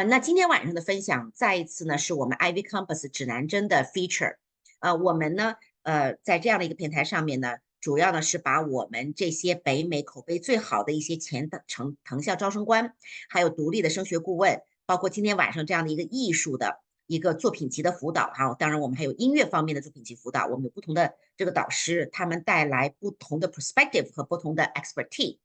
那今天晚上的分享再一次呢，是我们 IvyCompass 指南针的 feature。我们呢，在这样的一个平台上面呢，主要呢是把我们这些北美口碑最好的一些前藤校招生官，还有独立的升学顾问，包括今天晚上这样的一个艺术的一个作品集的辅导哈，当然我们还有音乐方面的作品集辅导，我们有不同的这个导师，他们带来不同的 perspective 和不同的 expertise。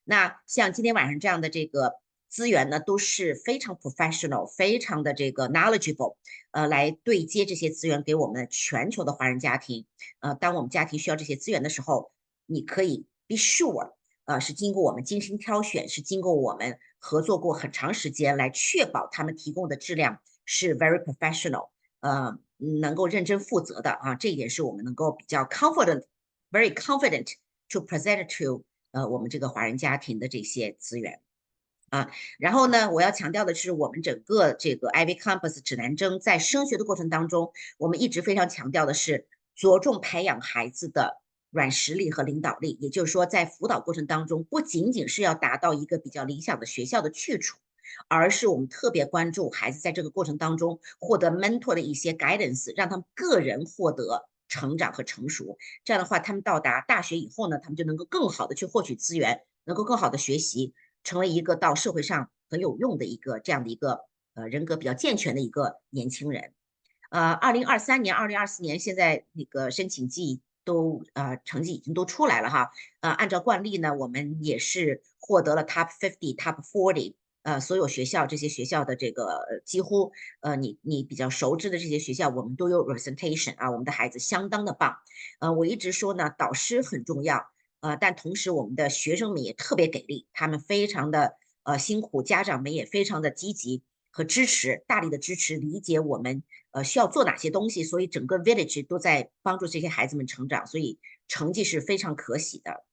那像今天晚上这样的这个资源呢，都是非常 professional，非常的这个 knowledgeable，来对接这些资源给我们全球的华人家庭。当我们家庭需要这些资源的时候，你可以 be sure，是经过我们精心挑选，是经过我们合作过很长时间来确保他们提供的质量是 very professional，能够认真负责的啊，这一点是我们能够比较 very confident to present to 我们这个华人家庭的这些资源。然后呢，我要强调的是，我们整个这个 IvyCompass 指南针在升学的过程当中，我们一直非常强调的是着重培养孩子的软实力和领导力。也就是说，在辅导过程当中，不仅仅是要达到一个比较理想的学校的去处，而是我们特别关注孩子在这个过程当中获得 mentor 的一些 guidance， 让他们个人获得成长和成熟。这样的话，他们到达大学以后呢，他们就能够更好的去获取资源，能够更好的学习。成为一个到社会上很有用的一个这样的一个人格比较健全的一个年轻人。2023年、2024年现在那个申请季都成绩已经都出来了哈。按照惯例呢，我们也是获得了 Top 50、Top 40。所有学校这些学校的这个几乎你比较熟知的这些学校，我们都有 representation 啊，我们的孩子相当的棒。我一直说呢，导师很重要。但同时我们的学生们也特别给力，他们非常的辛苦，家长们也非常的积极和支持，大力的支持，理解我们需要做哪些东西，所以整个 village 都在帮助这些孩子们成长，所以成绩是非常可喜的。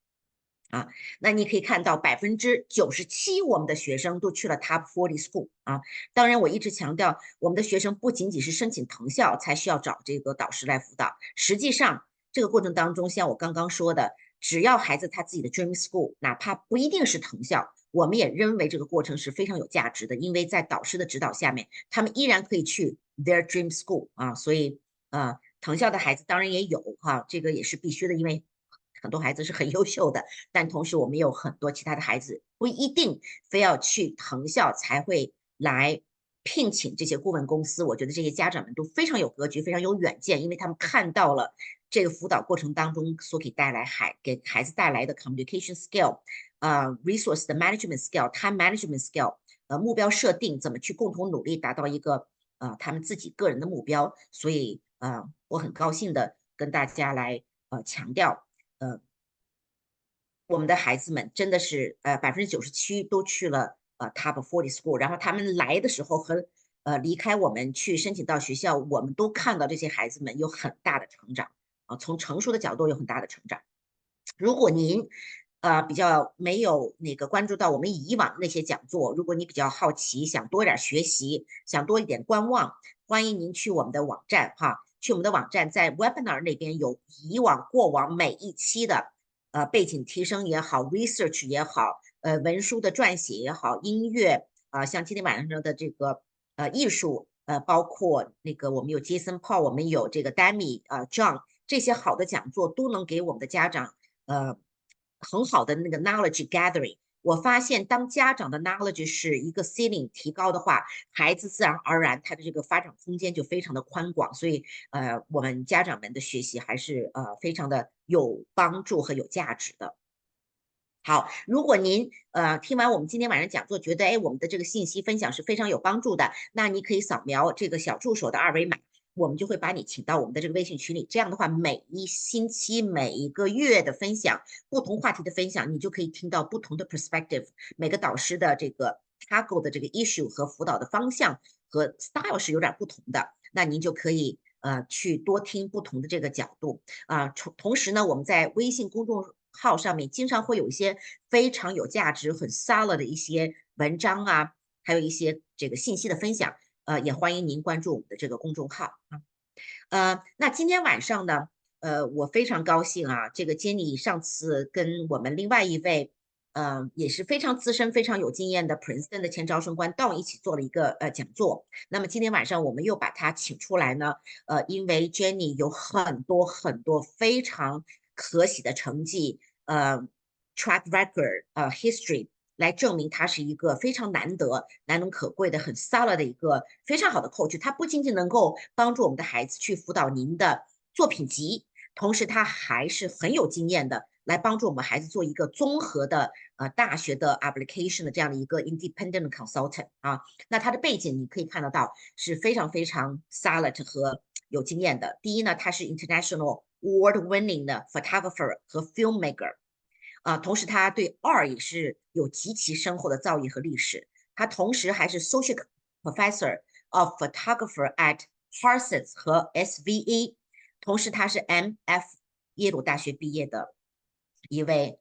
那你可以看到97%我们的学生都去了 Top 40 school 啊。当然，我一直强调，我们的学生不仅仅是申请藤校才需要找这个导师来辅导，实际上这个过程当中，像我刚刚说的，只要孩子他自己的 dream school， 哪怕不一定是藤校，我们也认为这个过程是非常有价值的，因为在导师的指导下面，他们依然可以去 their dream school 啊。所以藤校的孩子当然也有哈，这个也是必须的，因为很多孩子是很优秀的，但同时我们有很多其他的孩子不一定非要去藤校才会来聘请这些顾问公司。我觉得这些家长们都非常有格局，非常有远见，因为他们看到了这个辅导过程当中所给孩子带来的 communication skill， resource 的 management skill，time management skill， 目标设定，怎么去共同努力达到一个他们自己个人的目标。所以我很高兴的跟大家来强调。我们的孩子们真的是97%都去了Top 40 school， 然后他们来的时候和离开我们去申请到学校，我们都看到这些孩子们有很大的成长从成熟的角度有很大的成长。如果您比较没有那个关注到我们以往那些讲座，如果你比较好奇，想多一点学习，想多一点观望，欢迎您去我们的网站哈。去我们的网站，在 webinar 那边有过往每一期的背景提升也好 ，research 也好，文书的撰写也好，音乐像今天晚上的这个艺术包括那个我们有 Jason Paul， 我们有这个 Dami John， 这些好的讲座都能给我们的家长很好的那个 knowledge gathering。我发现，当家长的 knowledge 是一个 ceiling 提高的话，孩子自然而然他的这个发展空间就非常的宽广。所以，我们家长们的学习还是非常的有帮助和有价值的。好，如果您听完我们今天晚上讲座，觉得我们的这个信息分享是非常有帮助的，那你可以扫描这个小助手的二维码。我们就会把你请到我们的这个微信群里，这样的话，每一星期、每一个月的分享，不同话题的分享，你就可以听到不同的 perspective， 每个导师的这个 tackle 的这个 issue 和辅导的方向和 style 是有点不同的，那您就可以去多听不同的这个角度同时呢，我们在微信公众号上面经常会有一些非常有价值、很 solid 的一些文章还有一些这个信息的分享。也欢迎您关注我们的这个公众号那今天晚上呢，我非常高兴这个 Jenny 上次跟我们另外一位也是非常资深、非常有经验的 Princeton 的前招生官，到一起做了一个讲座。那么今天晚上我们又把他请出来呢，因为 Jenny 有很多很多非常可喜的成绩，track record，history。来证明他是一个非常难得、难能可贵的、很 solid 的一个非常好的 coach。他不仅仅能够帮助我们的孩子去辅导您的作品集，同时他还是很有经验的，来帮助我们孩子做一个综合的大学的 application 的这样的一个 independent consultant 啊。那他的背景你可以看得到是非常非常 solid 和有经验的。第一呢，他是 international award-winning 的 photographer 和 filmmaker。同时他对art也是有极其深厚的造诣和历史。他同时还是 Associate Professor of Photographer at Parsons 和 SVA， 同时他是 MF 耶鲁大学毕业的一位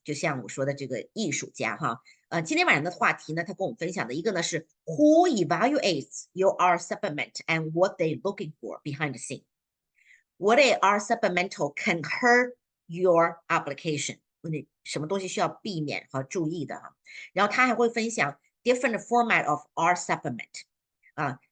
就像我说的这个艺术家哈。今天晚上的话题呢，他跟我们分享的一个呢是 Who evaluates your art supplement and what they're looking for behind the scene? What a art supplemental can hurt your application?什么东西需要避免和注意的哈？然后他还会分享 different format of art supplement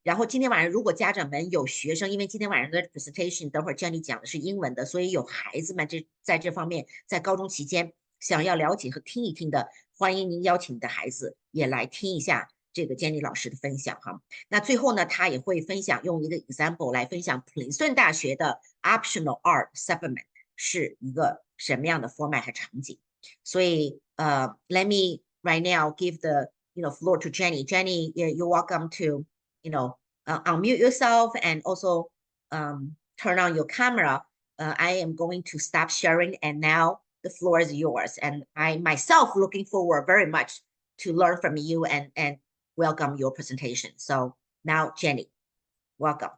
然后今天晚上如果家长们有学生，因为今天晚上的 presentation 等会儿 Jenny 讲的是英文的，所以有孩子们在这方面在高中期间想要了解和听一听的，欢迎您邀请你的孩子也来听一下这个 Jenny 老师的分享哈。那最后呢，他也会分享用一个 example 来分享普林斯顿大学的 optional art supplement 是一个什么样的 format 和场景。所以let me right now give the floor to Jenny. Jenny, you're welcome to unmute yourself and also turn on your camera. I am going to stop sharing and now the floor is yours. And I myself looking forward very much to learn from you and welcome your presentation. So now Jenny, welcome.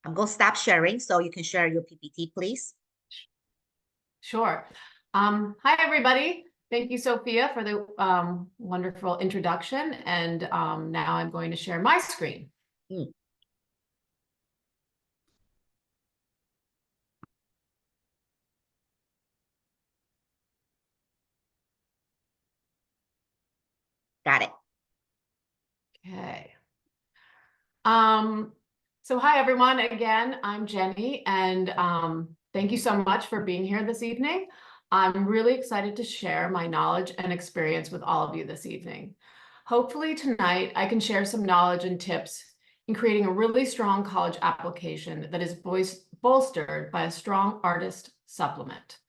I'm going to stop sharing so you can share your PPT, please. Sure. Hi, everybody. Thank you, Sophia, for the wonderful introduction. And now I'm going to share my screen. Got it. Okay. So hi, everyone. Again, I'm Jenny, and thank you so much for being here this evening. I'm really excited to share my knowledge and experience with all of you this evening. Hopefully tonight I can share some knowledge and tips in creating a really strong college application that is bolstered by a strong artist supplement.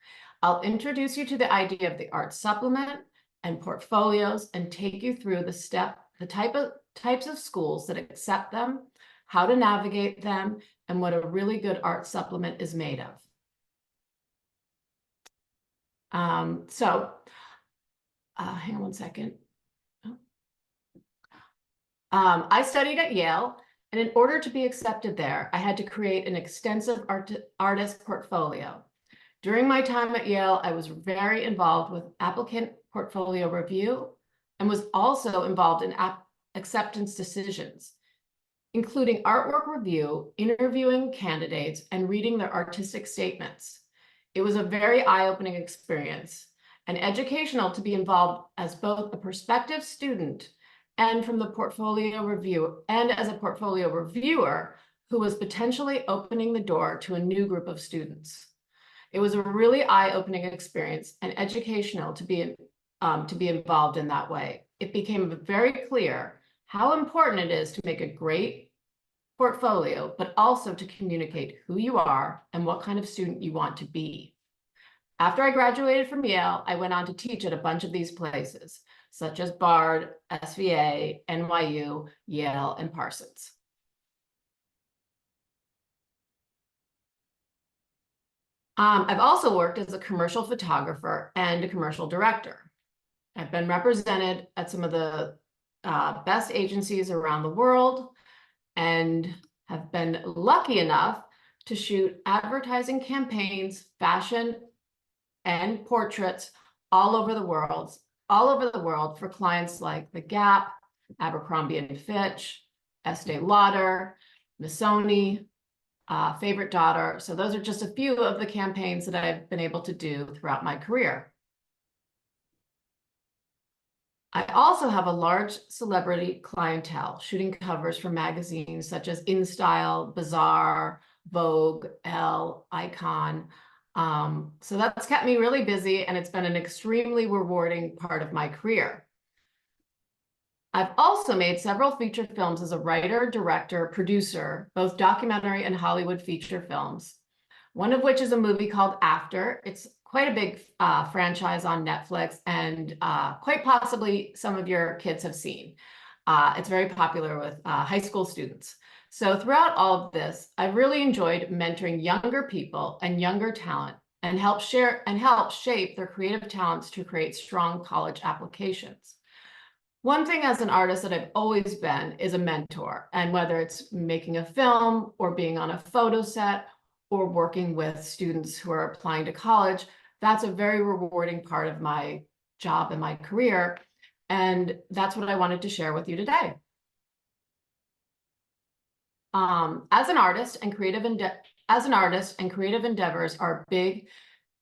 I'll introduce you to the idea of the art supplement and portfolios and take you through the types of schools that accept them, how to navigate them, and what a really good art supplement is made of. Hang on one second. I studied at Yale, and in order to be accepted there, I had to create an extensive artist portfolio. During my time at Yale, I was very involved with applicant portfolio review and was also involved in acceptance decisions, including artwork review, interviewing candidates, and reading their artistic statements. It was a very eye-opening experience and educational to be involved as both a prospective student and from the portfolio review, and as a portfolio reviewer who was potentially opening the door to a new group of students. It was a really eye-opening experience and educational to be involved in that way. It became very clear how important it is to make a great portfolio, but also to communicate who you are and what kind of student you want to be. After I graduated from Yale, I went on to teach at a bunch of these places, such as Bard, SVA, NYU, Yale, and Parsons. I've also worked as a commercial photographer and a commercial director. I've been represented at some of the best agencies around the world and have been lucky enough to shoot advertising campaigns, fashion, and portraits all over the world for clients like The Gap, Abercrombie & Fitch, Estee Lauder, Missoni, favorite daughter. So those are just a few of the campaigns that I've been able to do throughout my career. I also have a large celebrity clientele, shooting covers for magazines such as InStyle, Bazaar, Vogue, Elle, Icon. So that's kept me really busy, and it's been an extremely rewarding part of my career. I've also made several feature films as a writer, director, producer, both documentary and Hollywood feature films. One of which is a movie called After. It's quite a big franchise on Netflix, and quite possibly some of your kids have seen. It's very popular with high school students. So throughout all of this, I've really enjoyed mentoring younger people and younger talent and help shape their creative talents to create strong college applications. One thing as an artist that I've always been is a mentor, and whether it's making a film or being on a photo set or working with students who are applying to college, that's a very rewarding part of my job and my career. And that's what I wanted to share with you today. As an artist and creative endeavors are a big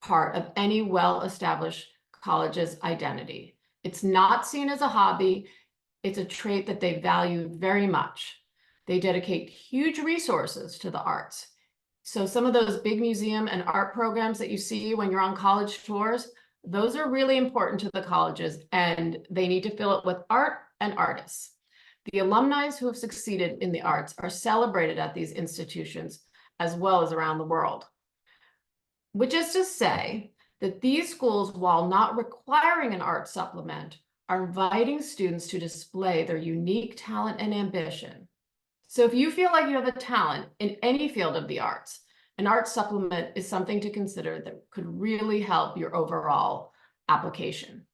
part of any well-established college's identity. It's not seen as a hobby. It's a trait that they value very much. They dedicate huge resources to the arts. So some of those big museum and art programs that you see when you're on college tours, those are really important to the colleges, and they need to fill it with art and artists. The alumni who have succeeded in the arts are celebrated at these institutions as well as around the world. Which is to say that these schools, while not requiring an art supplement, are inviting students to display their unique talent and ambition. So if you feel like you have a talent in any field of the arts, an art supplement is something to consider that could really help your overall application.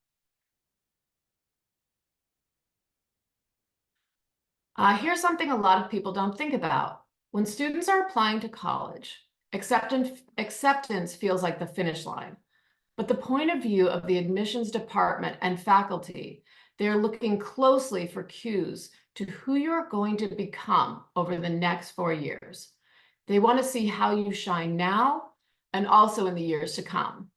Here's something a lot of people don't think about. When students are applying to college, acceptance feels like the finish line. But the point of view of the admissions department and faculty, they're looking closely for cues to who you're going to become over the next 4 years. They want to see how you shine now and also in the years to come.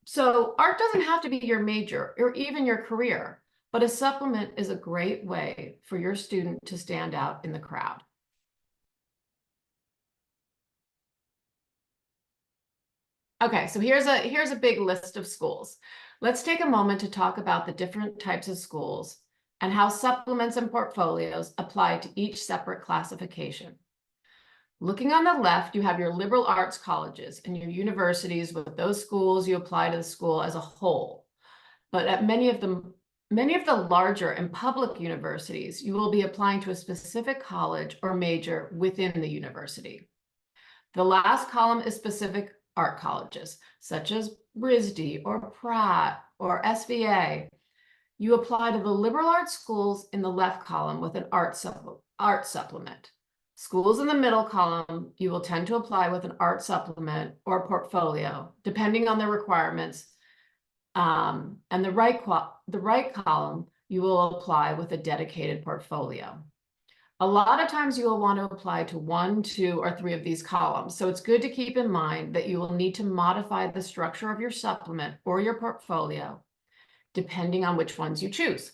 So art doesn't have to be your major or even your career, but a supplement is a great way for your student to stand out in the crowd. Okay, so here's a big list of schools. Let's take a moment to talk about the different types of schools and how supplements and portfolios apply to each separate classification. Looking on the left, you have your liberal arts colleges and your universities. With those schools, you apply to the school as a whole. But at many of the larger and public universities, you will be applying to a specific college or major within the university. The last column is specific art colleges, such as RISD or Pratt or SVA. You apply to the liberal arts schools in the left column with an art supplement. Schools in the middle column, you will tend to apply with an art supplement or portfolio, depending on the requirements. And the right column, you will apply with a dedicated portfolio. A lot of times you will want to apply to 1, 2, or 3 of these columns. So it's good to keep in mind that you will need to modify the structure of your supplement or your portfolio, depending on which ones you choose.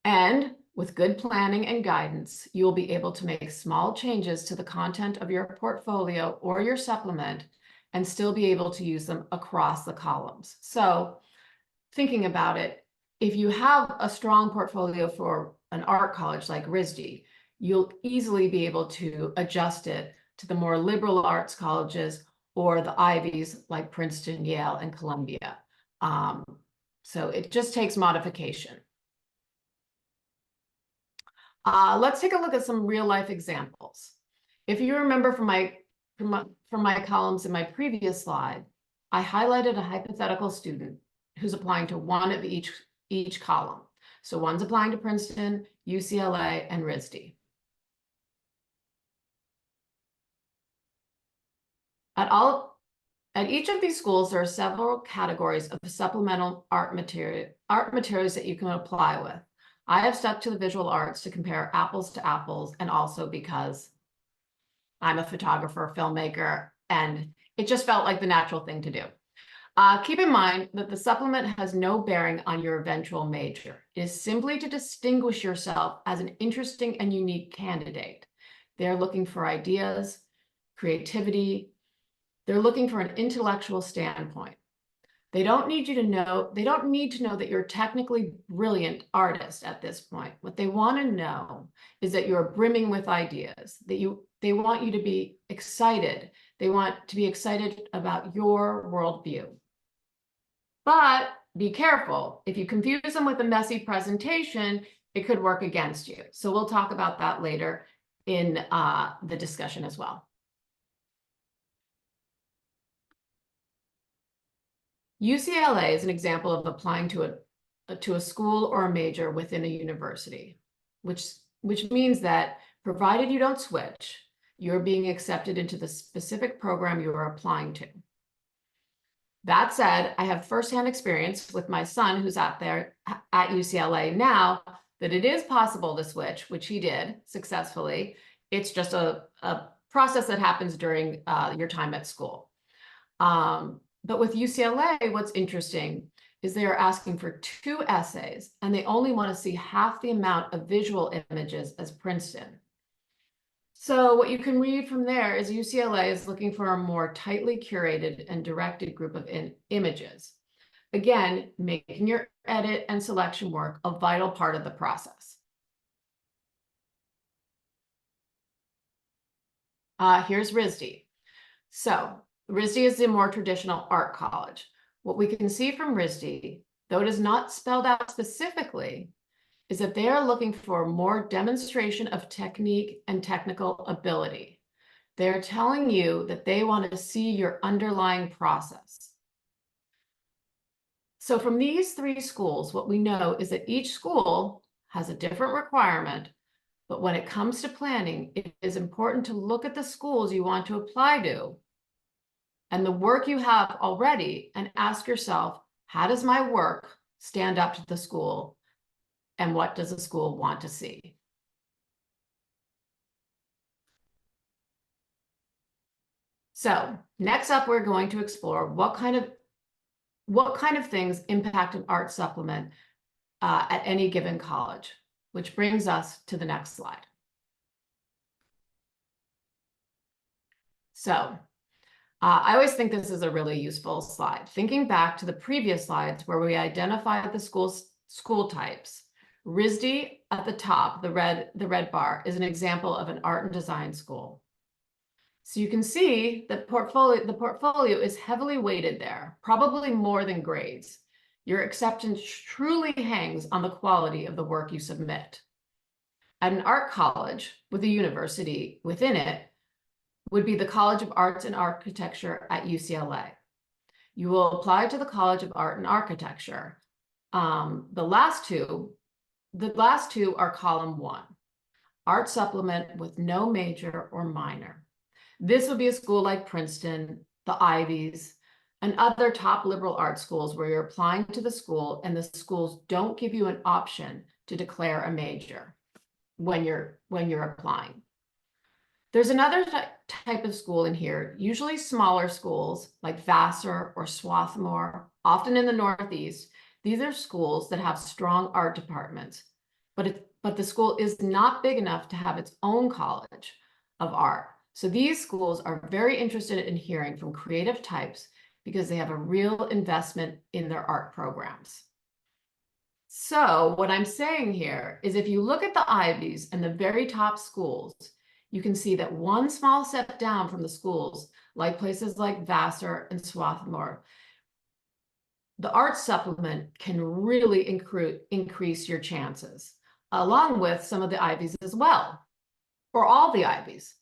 And with good planning and guidance, you will be able to make small changes to the content of your portfolio or your supplement and still be able to use them across the columns. So thinking about it, if you have a strong portfolio for an art college like RISD, you'll easily be able to adjust it to the more liberal arts colleges or the Ivies like Princeton, Yale, and Columbia. So it just takes modification. Let's take a look at some real life examples. If you remember from my columns in my previous slide, I highlighted a hypothetical student who's applying to one of each column. So one's applying to Princeton, UCLA, and RISD. At each of these schools, there are several categories of supplemental art materials that you can apply with, I have stuck to the visual arts to compare apples to apples, and also because I'm a photographer, filmmaker, and it just felt like the natural thing to do. Keep in mind that the supplement has no bearing on your eventual major. It is simply to distinguish yourself as an interesting and unique candidate. They're looking for ideas, creativity. They're looking for an intellectual standpoint. They don't need to know that you're a technically brilliant artist at this point. What they want to know is that you're brimming with ideas, that they want you to be excited. They want to be excited about your worldview. But be careful. If you confuse them with a messy presentation, it could work against you. So we'll talk about that later in the discussion as well. UCLA is an example of applying to a school or a major within a university, which means that provided you don't switch, you're being accepted into the specific program you are applying to. That said, I have firsthand experience with my son who's at UCLA now that it is possible to switch, which he did successfully. It's just a process that happens during your time at school. But with UCLA, what's interesting is they are asking for 2 essays, and they only want to see half the amount of visual images as Princeton. So what you can read from there is UCLA is looking for a more tightly curated and directed group of images. Again, making your edit and selection work a vital part of the process. Here's RISD. So RISD is the more traditional art college. What we can see from RISD, though it is not spelled out specifically, is that they are looking for more demonstration of technique and technical ability. They're telling you that they want to see your underlying process. So from these 3 schools, what we know is that each school has a different requirement, but when it comes to planning, it is important to look at the schools you want to apply to and the work you have already and ask yourself, how does my work stand up to the school? And what does the school want to see? So next up, we're going to explore what kind of things impact an art supplement at any given college, which brings us to the next slide. So I always think this is a really useful slide. Thinking back to the previous slides where we identified the school types, RISD at the top, the red bar, is an example of an art and design school. So you can see that the portfolio is heavily weighted there, probably more than grades. Your acceptance truly hangs on the quality of the work you submit. At an art college with a university within it would be the College of Arts and Architecture at UCLA. You will apply to the College of Art and Architecture. The last two are column 1, art supplement with no major or minor. This would be a school like Princeton, the Ivies, and other top liberal arts schools where you're applying to the school and the schools don't give you an option to declare a major when you're applying. There's another type of school in here, usually smaller schools like Vassar or Swarthmore, often in the Northeast. These are schools that have strong art departments, but the school is not big enough to have its own college of art. So these schools are very interested in hearing from creative types because they have a real investment in their art programs. So what I'm saying here is if you look at the Ivies and the very top schools, you can see that one small step down from the schools, like places like Vassar and Swarthmore, the art supplement can really increase your chances, along with some of the Ivies as well, or all the Ivies.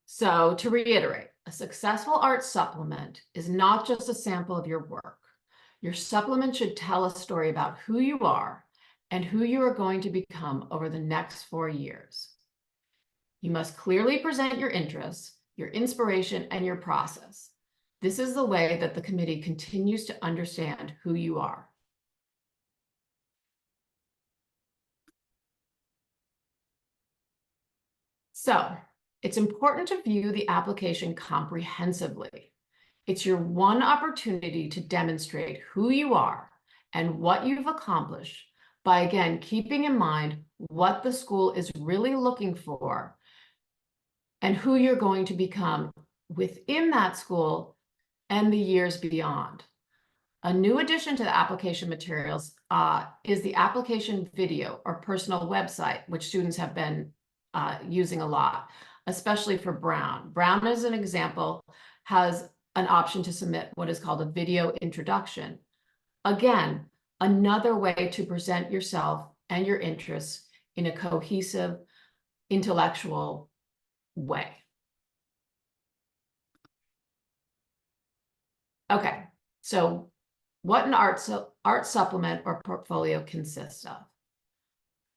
So to reiterate, a successful art supplement is not just a sample of your work. Your supplement should tell a story about who you are and who you are going to become over the next 4 years. You must clearly present your interests, your inspiration, and your process. This is the way that the committee continues to understand who you are. So it's important to view the application comprehensively. It's your one opportunity to demonstrate who you are and what you've accomplished by, again, keeping in mind what the school is really looking for and who you're going to become within that school and the years beyond. A new addition to the application materials is the application video or personal website, which students have been using a lot, especially for Brown. Brown, as an example, has an option to submit what is called a video introduction. Again, another way to present yourself and your interests in a cohesive, intellectual way. Okay, so what an art supplement or portfolio consists of.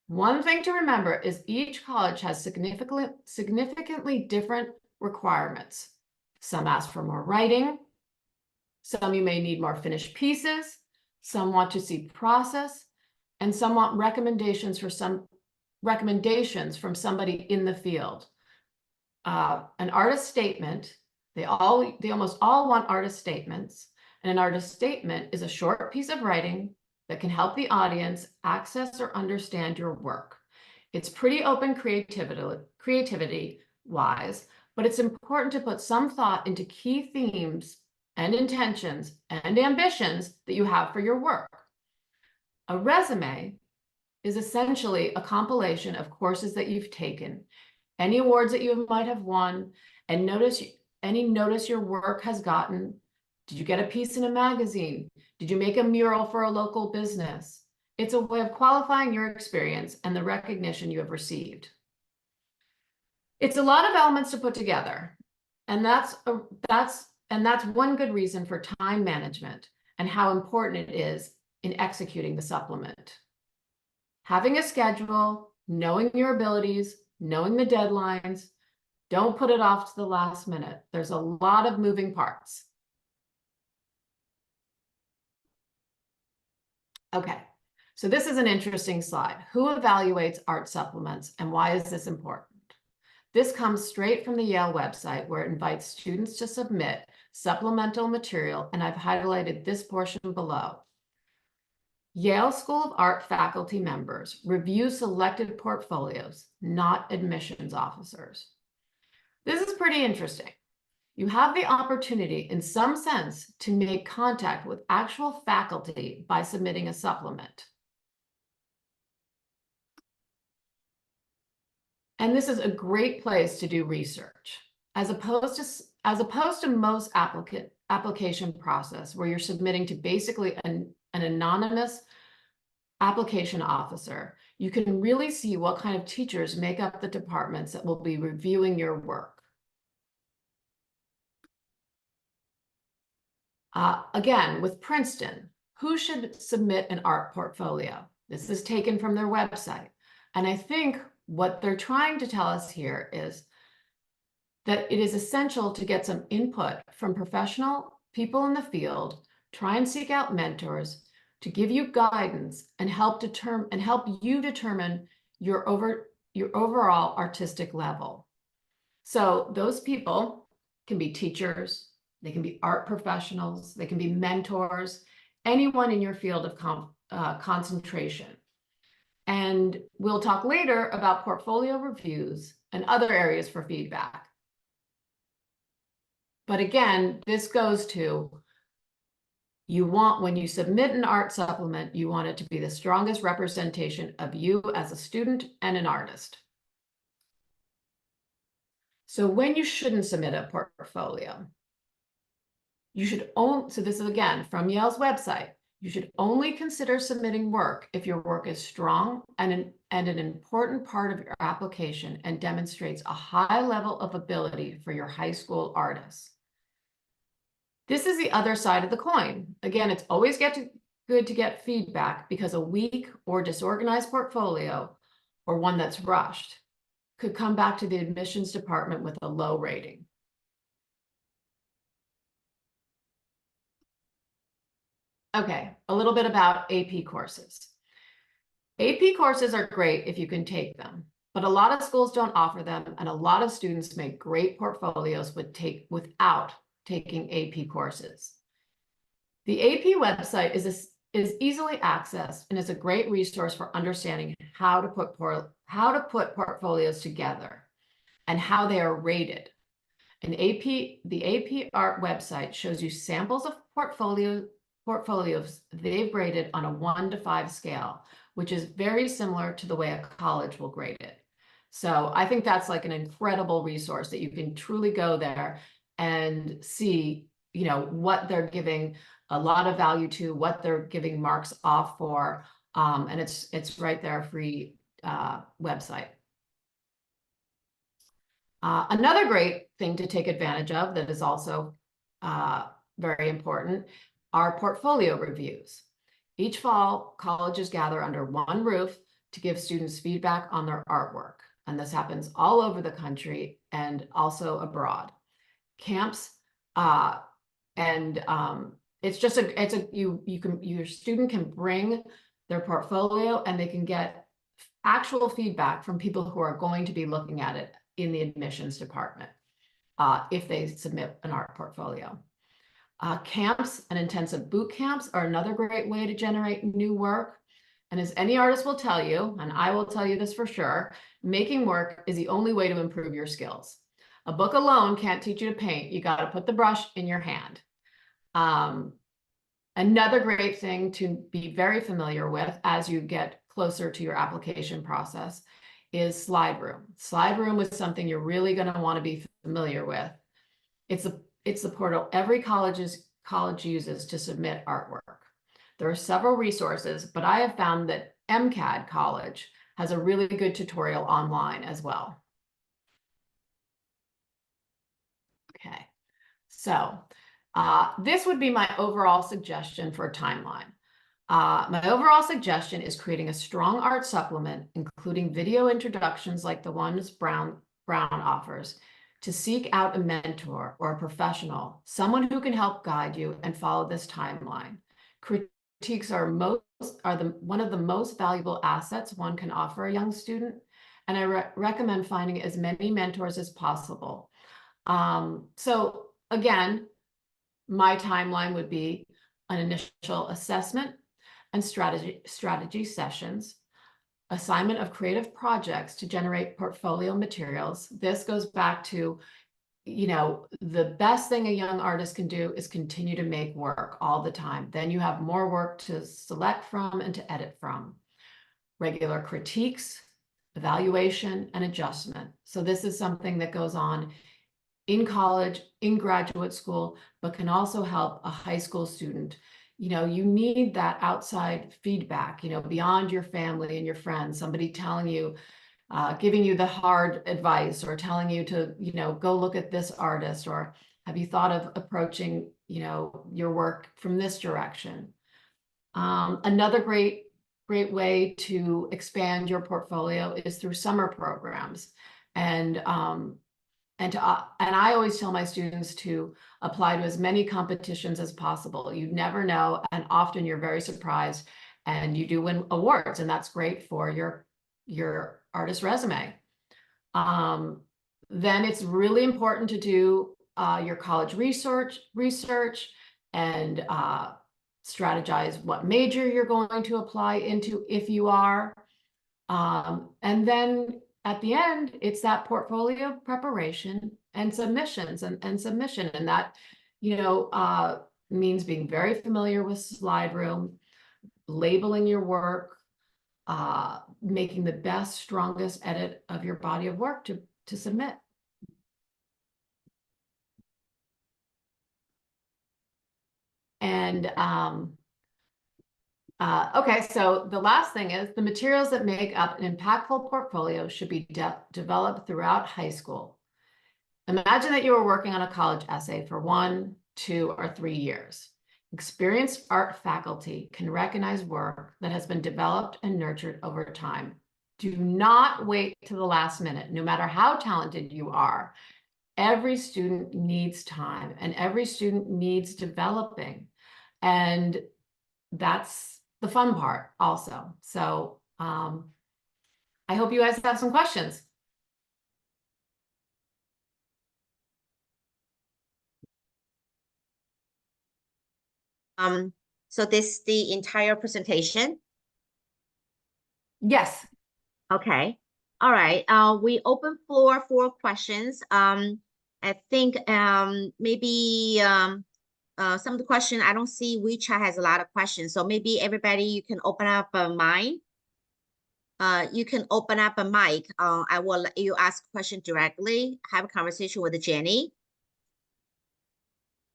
One thing to remember is each college has significantly different requirements. Some ask for more writing. Some you may need more finished pieces. Some want to see process, and some want recommendations from somebody in the field. An artist statement, they almost all want artist statements, and an artist statement is a short piece of writing that can help the audience access or understand your work. It's pretty open creativity-wise, but it's important to put some thought into key themes and intentions and ambitions that you have for your work. A resume is essentially a compilation of courses that you've taken, any awards that you might have won, and any notice your work has gotten. Did you get a piece in a magazine? Did you make a mural for a local business? It's a way of qualifying your experience and the recognition you have received. It's a lot of elements to put together, and that's one good reason for time management and how important it is in executing the supplement. Having a schedule, knowing your abilities, knowing the deadlines, don't put it off to the last minute. There's a lot of moving parts. Okay, so this is an interesting slide. Who evaluates art supplements and why is this important? This comes straight from the Yale website, where it invites students to submit supplemental material, and I've highlighted this portion below. Yale School of Art faculty members review selected portfolios, not admissions officers. This is pretty interesting. You have the opportunity, in some sense, to make contact with actual faculty by submitting a supplement. And this is a great place to do research, as opposed to most application process where you're submitting to basically an anonymous application officer. You can really see what kind of teachers make up the departments that will be reviewing your work. Again, with Princeton, who should submit an art portfolio? This is taken from their website. And I think what they're trying to tell us here is that it is essential to get some input from professional people in the field, try and seek out mentors to give you guidance and help you determine your overall artistic level. So those people can be teachers, they can be art professionals, they can be mentors, anyone in your field of concentration. And we'll talk later about portfolio reviews and other areas for feedback. But again, this goes to, when you submit an art supplement, you want it to be the strongest representation of you as a student and an artist. So when you shouldn't submit a portfolio, so this is again from Yale's website, you should only consider submitting work if your work is strong and an important part of your application and demonstrates a high level of ability for your high school artists. This is the other side of the coin. Again, it's always good to get feedback, because a weak or disorganized portfolio, or one that's rushed, could come back to the admissions department with a low rating. Okay, a little bit about AP courses. AP courses are great if you can take them, but a lot of schools don't offer them, and a lot of students make great portfolios without taking AP courses. The AP website is easily accessed and is a great resource for understanding how to put portfolios together and how they are rated. The AP Art website shows you samples of portfolios they've graded on a 1 to 5 scale, which is very similar to the way a college will grade it. So I think that's like an incredible resource that you can truly go there and see, what they're giving a lot of value to, what they're giving marks off for, and it's right there, free website. Another great thing to take advantage of that is also very important are portfolio reviews. Each fall, colleges gather under one roof to give students feedback on their artwork, and this happens all over the country and also abroad. Camps it's just your student can bring their portfolio and they can get actual feedback from people who are going to be looking at it in the admissions department if they submit an art portfolio. Camps and intensive boot camps are another great way to generate new work. And as any artist will tell you, and I will tell you this for sure, making work is the only way to improve your skills. A book alone can't teach you to paint. You got to put the brush in your hand. Another great thing to be very familiar with as you get closer to your application process is SlideRoom. SlideRoom is something you're really going to want to be familiar with. It's the portal every college uses to submit artwork. There are several resources, but I have found that MCAD College has a really good tutorial online as well. Okay, so this would be my overall suggestion for a timeline. My overall suggestion is creating a strong art supplement, including video introductions like the ones Brown offers, to seek out a mentor or a professional, someone who can help guide you and follow this timeline. Critiques are one of the most valuable assets one can offer a young student, and I recommend finding as many mentors as possible. So again, my timeline would be an initial assessment and strategy sessions, assignment of creative projects to generate portfolio materials. This goes back to, the best thing a young artist can do is continue to make work all the time. Then you have more work to select from and to edit from. Regular critiques, evaluation, and adjustment. So this is something that goes on in college, in graduate school, but can also help a high school student. You need that outside feedback, beyond your family and your friends, somebody telling you, giving you the hard advice or telling you to, go look at this artist, or have you thought of approaching, your work from this direction? Another great way to expand your portfolio is through summer programs. And I always tell my students to apply to as many competitions as possible. You never know, and often you're very surprised, and you do win awards, and that's great for your artist resume. Then it's really important to do your college research and strategize what major you're going to apply into if you are. And then at the end, it's that portfolio preparation and submissions and submission. And that, means being very familiar with SlideRoom, labeling your work, making the best, strongest edit of your body of work to submit. And okay, so the last thing is the materials that make up an impactful portfolio should be developed throughout high school. Imagine that you are working on a college essay for 1, 2, or 3 years. Experienced art faculty can recognize work that has been developed and nurtured over time. Do not wait to the last minute. No matter how talented you are, every student needs time and every student needs developing. And that's the fun part also. So I hope you guys have some questions. So this is the entire presentation? Yes. Okay. All right. We open floor for questions. I think maybe some of the question I don't see WeChat has a lot of questions. So maybe everybody you can open up a mic. You can open up a mic. I will let you ask a question directly. Have a conversation with Jenny.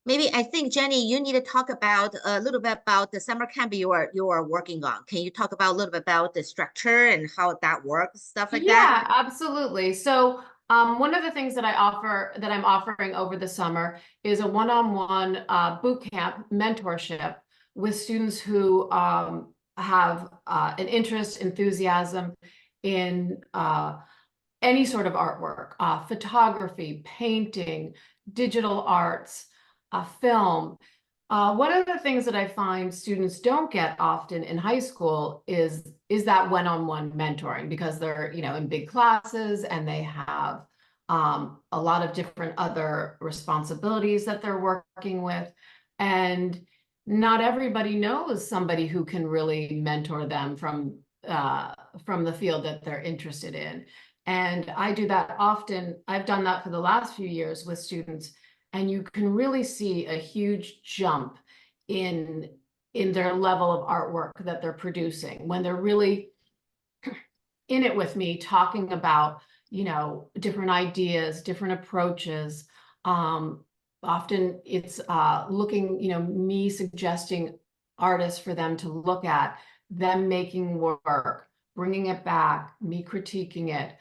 Maybe I think Jenny, you need to talk about a little bit about the summer camp you are working on. Can you talk about a little bit about the structure and how that works, stuff like that? Yeah, absolutely. So one of the things that I'm offering over the summer is a one-on-one boot camp mentorship with students who have an interest, enthusiasm in any sort of artwork, photography, painting, digital arts, film. One of the things that I find students don't get often in high school is that one-on-one mentoring, because they're, in big classes and they have a lot of different other responsibilities that they're working with. And not everybody knows somebody who can really mentor them from the field that they're interested in. And I do that often. I've done that for the last few years with students. And you can really see a huge jump in their level of artwork that they're producing when they're really in it with me, talking about, different ideas, different approaches. Often it's me suggesting artists for them to look at, them making work, bringing it back, me critiquing it.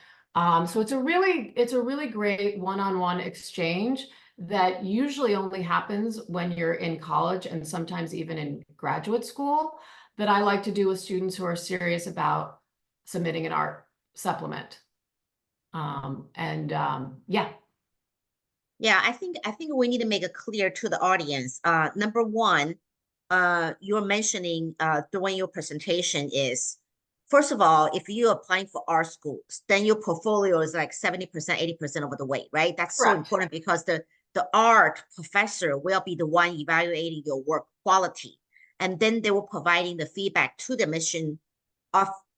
So it's a really great one-on-one exchange that usually only happens when you're in college and sometimes even in graduate school, that I like to do with students who are serious about submitting an art supplement. Yeah. Yeah, I think we need to make it clear to the audience. Number one, you're mentioning during your presentation is, first of all, if you're applying for art schools, then your portfolio is like 70%, 80% of the way, right? That's Correct. so important because the art professor will be the one evaluating your work quality. And then they will providing the feedback to the admission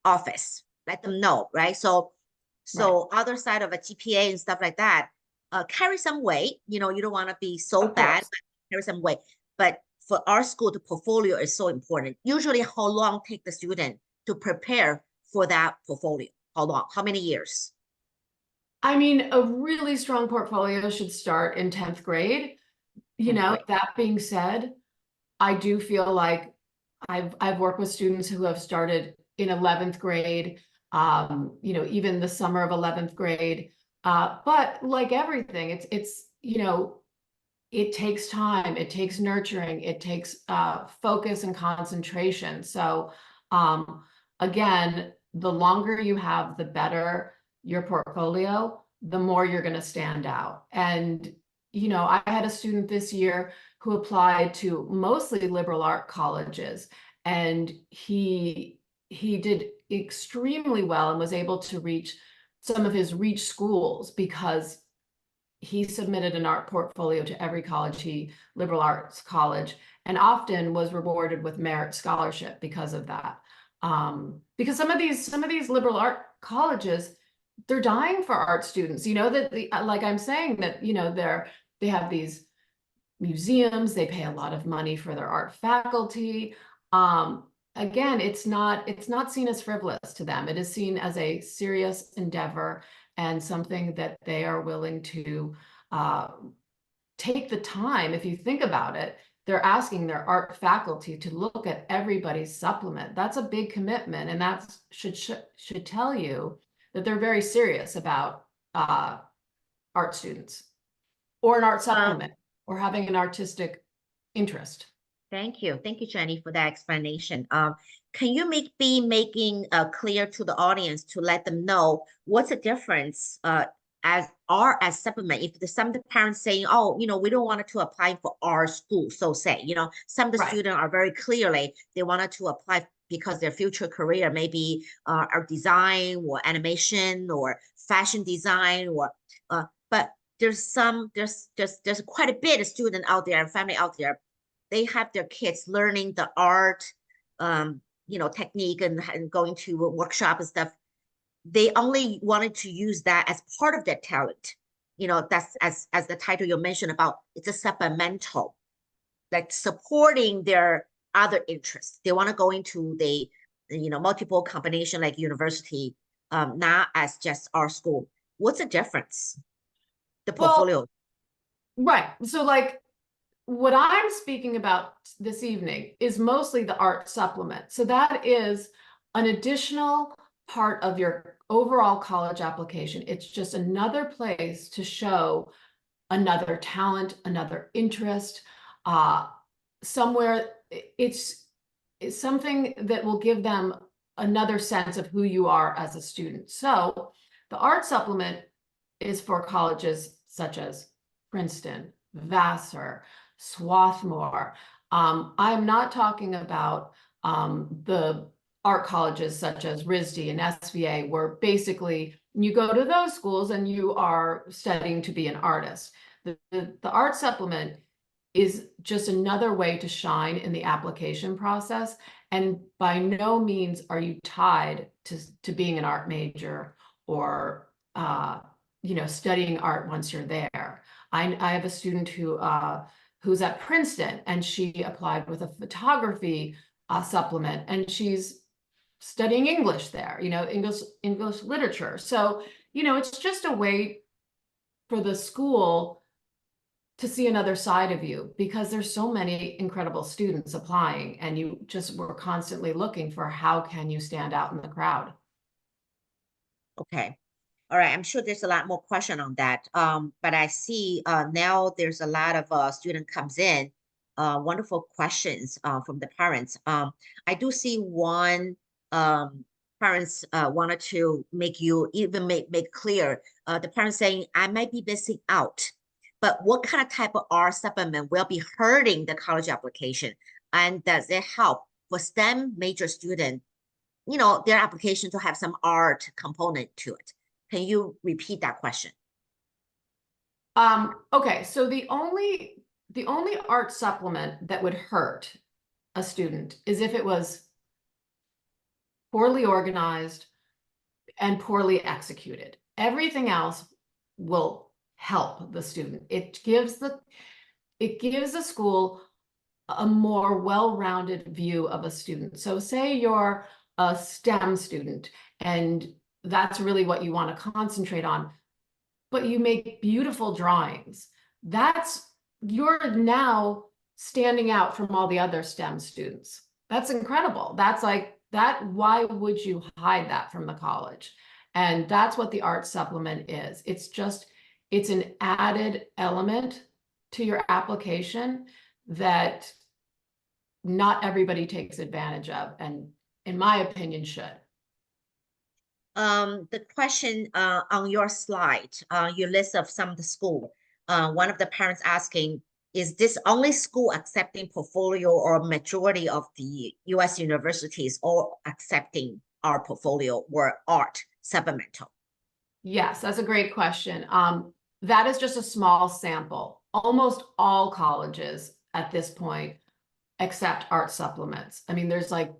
office, let them know, right? So right. Other side of a GPA and stuff like that, carry some weight. You don't want to be so bad, but carry some weight. But for our school, the portfolio is so important. Usually, how long take the student to prepare for that portfolio? How long? How many years? I mean, a really strong portfolio should start in 10th grade. That being said, I do feel like I've worked with students who have started in 11th grade, even the summer of 11th grade. But like everything, it's it takes time, it takes nurturing, it takes focus and concentration. So again, the longer you have, the better your portfolio, the more you're going to stand out. And I had a student this year who applied to mostly liberal art colleges, and he did extremely well and was able to reach some of his reach schools because he submitted an art portfolio to every liberal arts college, and often was rewarded with merit scholarship because of that. Because some of these liberal art colleges, they're dying for art students, like I'm saying, that, they have these museums, they pay a lot of money for their art faculty. Again, it's not seen as frivolous to them. It is seen as a serious endeavor and something that they are willing to take the time. If you think about it, they're asking their art faculty to look at everybody's supplement. That's a big commitment, and that should tell you that they're very serious about art students or an art supplement or having an artistic interest. Thank you, Jenny, for that explanation. Can you be making clear to the audience to let them know what's the difference as art as supplement. If some of the parents saying, oh, we don't want to apply for our school, so say, some of the students are very clearly, they wanted to apply because their future career maybe art design or animation or fashion design but there's quite a bit of student out there and family out there. They have their kids learning the art, technique and going to a workshop and stuff. They only wanted to use that as part of their talent. That's as the title you mentioned about, it's a supplemental, like supporting their other interests. They want to go into the multiple combination like university, not as just our school. What's the difference? The portfolio. Right. So like what I'm speaking about this evening is mostly the art supplement. So that is an additional part of your overall college application. It's just another place to show another talent, another interest, somewhere. It's something that will give them another sense of who you are as a student. So the art supplement is for colleges such as Princeton, Vassar, Swarthmore. I'm not talking about the art colleges such as RISD and SVA, where basically you go to those schools and you are studying to be an artist. The art supplement is just another way to shine in the application process. And by no means are you tied to being an art major or studying art once you're there. I have a student who's at Princeton, and she applied with a photography supplement, and she's studying English there, English literature. So, it's just a way for the school to see another side of you, because there's so many incredible students applying, and you just were constantly looking for how can you stand out in the crowd. Okay. All right. I'm sure there's a lot more question on that. But I see now there's a lot of student comes in, wonderful questions from the parents. I do see one parents wanted to make you even make clear, the parents saying, I might be missing out, but what kind of type of art supplement will be hurting the college application? And does it help for STEM major student, their application to have some art component to it? Can you repeat that question? Okay, so the only art supplement that would hurt a student is if it was poorly organized and poorly executed. Everything else will help the student. It gives the school a more well-rounded view of a student. So say you're a STEM student and that's really what you want to concentrate on, but you make beautiful drawings. You're now standing out from all the other STEM students. That's incredible. That's like that. Why would you hide that from the college? And that's what the art supplement is. It's an added element to your application that not everybody takes advantage of, and in my opinion should. The question on your slide, your list of some of the school, one of the parents asking, is this only school accepting portfolio or majority of the US universities all accepting our portfolio or art supplemental? Yes, that's a great question. That is just a small sample. Almost all colleges at this point accept art supplements. I mean, there's like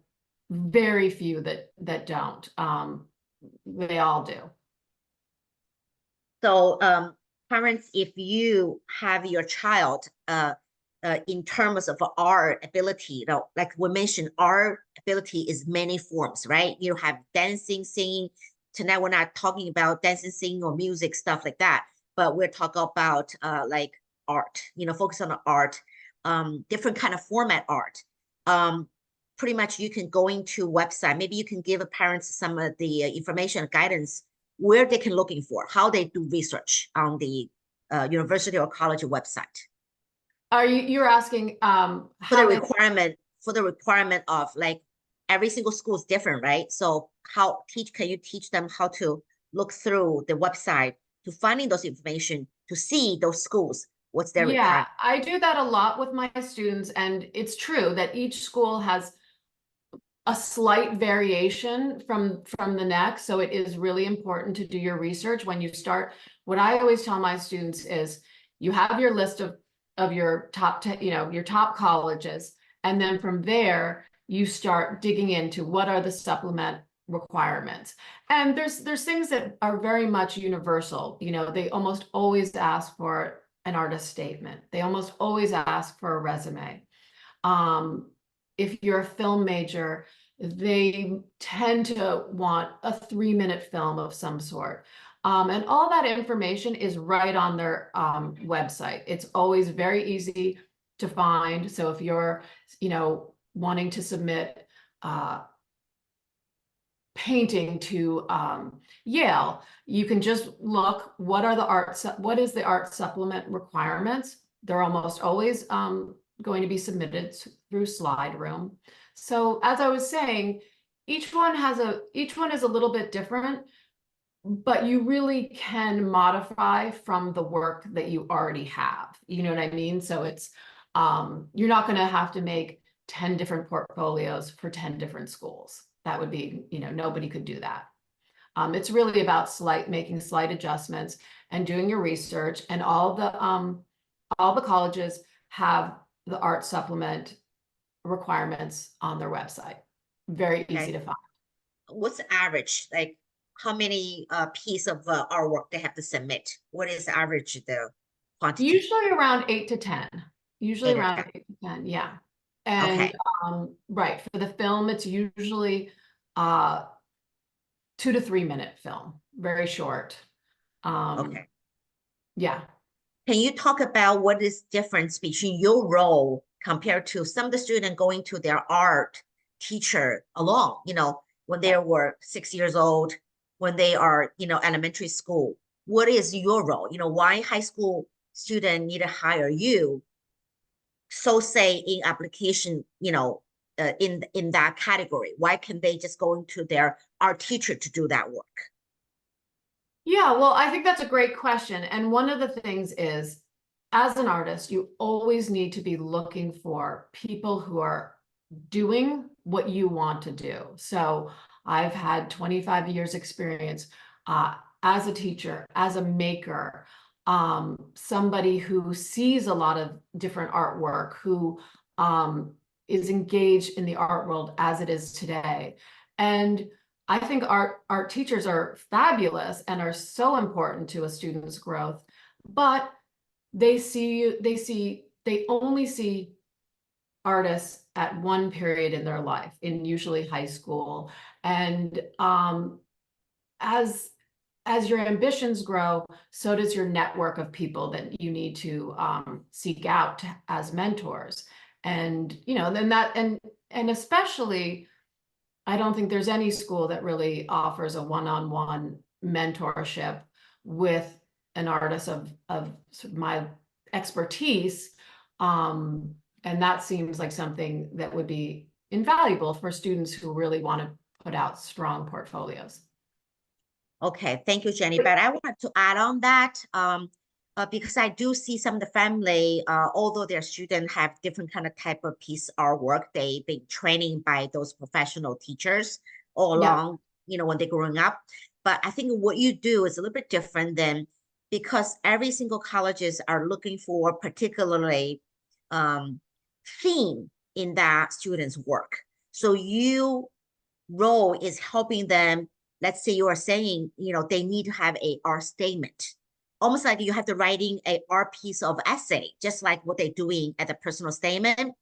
very few that don't. They all do. So parents, if you have your child in terms of our ability, like we mentioned, our ability is many forms, right? You have dancing, singing. Tonight we're not talking about dancing, singing, or music, stuff like that, but we're talking about like art, focus on the art, different kind of format art. Pretty much you can go into website. Maybe you can give parents some of the information, guidance, where they can looking for, how they do research on the university or college website. You're asking for the requirement of, like, every single school is different, right? So can you teach them how to look through the website to finding those information to see those schools, what's their Yeah, requirement? I do that a lot with my students, and it's true that each school has a slight variation from the next. So it is really important to do your research when you start. What I always tell my students is you have your list of your top 10, your top colleges. And then from there, you start digging into what are the supplement requirements. And there's things that are very much universal. They almost always ask for an artist statement. They almost always ask for a resume. If you're a film major, they tend to want a 3-minute film of some sort. And all that information is right on their website. It's always very easy to find. So if you're, wanting to submit painting to Yale, you can just look, what is the art supplement requirements? They're almost always going to be submitted through Slide Room. So as I was saying, each one is a little bit different, but you really can modify from the work that you already have. You know what I mean? So it's you're not going to have to make 10 different portfolios for 10 different schools. That would be, nobody could do that. It's really about making slight adjustments and doing your research, and all the colleges have the art supplement requirements on their website. Very easy to find. What's the average? Like how many piece of artwork they have to submit? What is the average, the quantity? Usually around 8 to 10. Usually 8 or around 10. 8 to 10, yeah. And Okay. right, for the film, it's usually 2 to 3 minute film, very short. Okay. Yeah. Can you talk about what is difference between your role compared to some of the students going to their art teacher alone, when they were 6 years old, when they are, elementary school? What is your role? Why high school student need to hire you? So say in application, in that category, why can they just go into their art teacher to do that work? Yeah, well, I think that's a great question. And one of the things is, as an artist, you always need to be looking for people who are doing what you want to do. So I've had 25 years experience as a teacher, as a maker, somebody who sees a lot of different artwork, who is engaged in the art world as it is today. And I think art teachers are fabulous and are so important to a student's growth, but they only see artists at one period in their life, in usually high school. And as your ambitions grow, so does your network of people that you need to seek out as mentors. And and especially, I don't think there's any school that really offers a one-on-one mentorship with an artist of sort of my expertise. And that seems like something that would be invaluable for students who really want to put out strong portfolios. Okay, thank you, Jenny. But I wanted to add on that because I do see some of the family, although their students have different kind of type of piece artwork, they've been training by those professional teachers all along, when they're growing up. But I think what you do is a little bit different than, because every single colleges are looking for particularly theme in that student's work. So your role is helping them. Let's say you are saying, they need to have a art statement, almost like you have to writing a art piece of essay, just like what they're doing at the personal statement.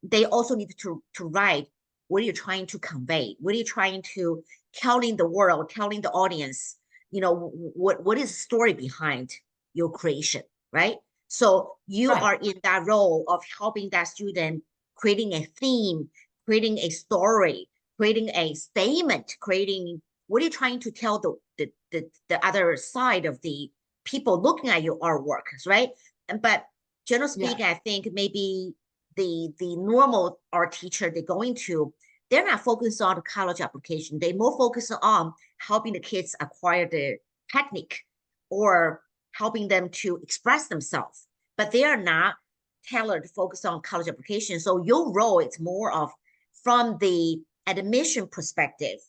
They also need to write, what are you trying to convey? What are you trying to telling the world, telling the audience, what is the story behind your creation, right? So you are in that role of helping that student, creating a theme, creating a story, creating a statement, creating, what are you trying to tell the other side of the people looking at your artwork, right? But generally speaking, I think maybe the normal art teacher they're going to, they're not focused on the college application. They're more focused on helping the kids acquire the technique or helping them to express themselves, but they are not tailored to focus on college application. So your role is more of from the admission perspective,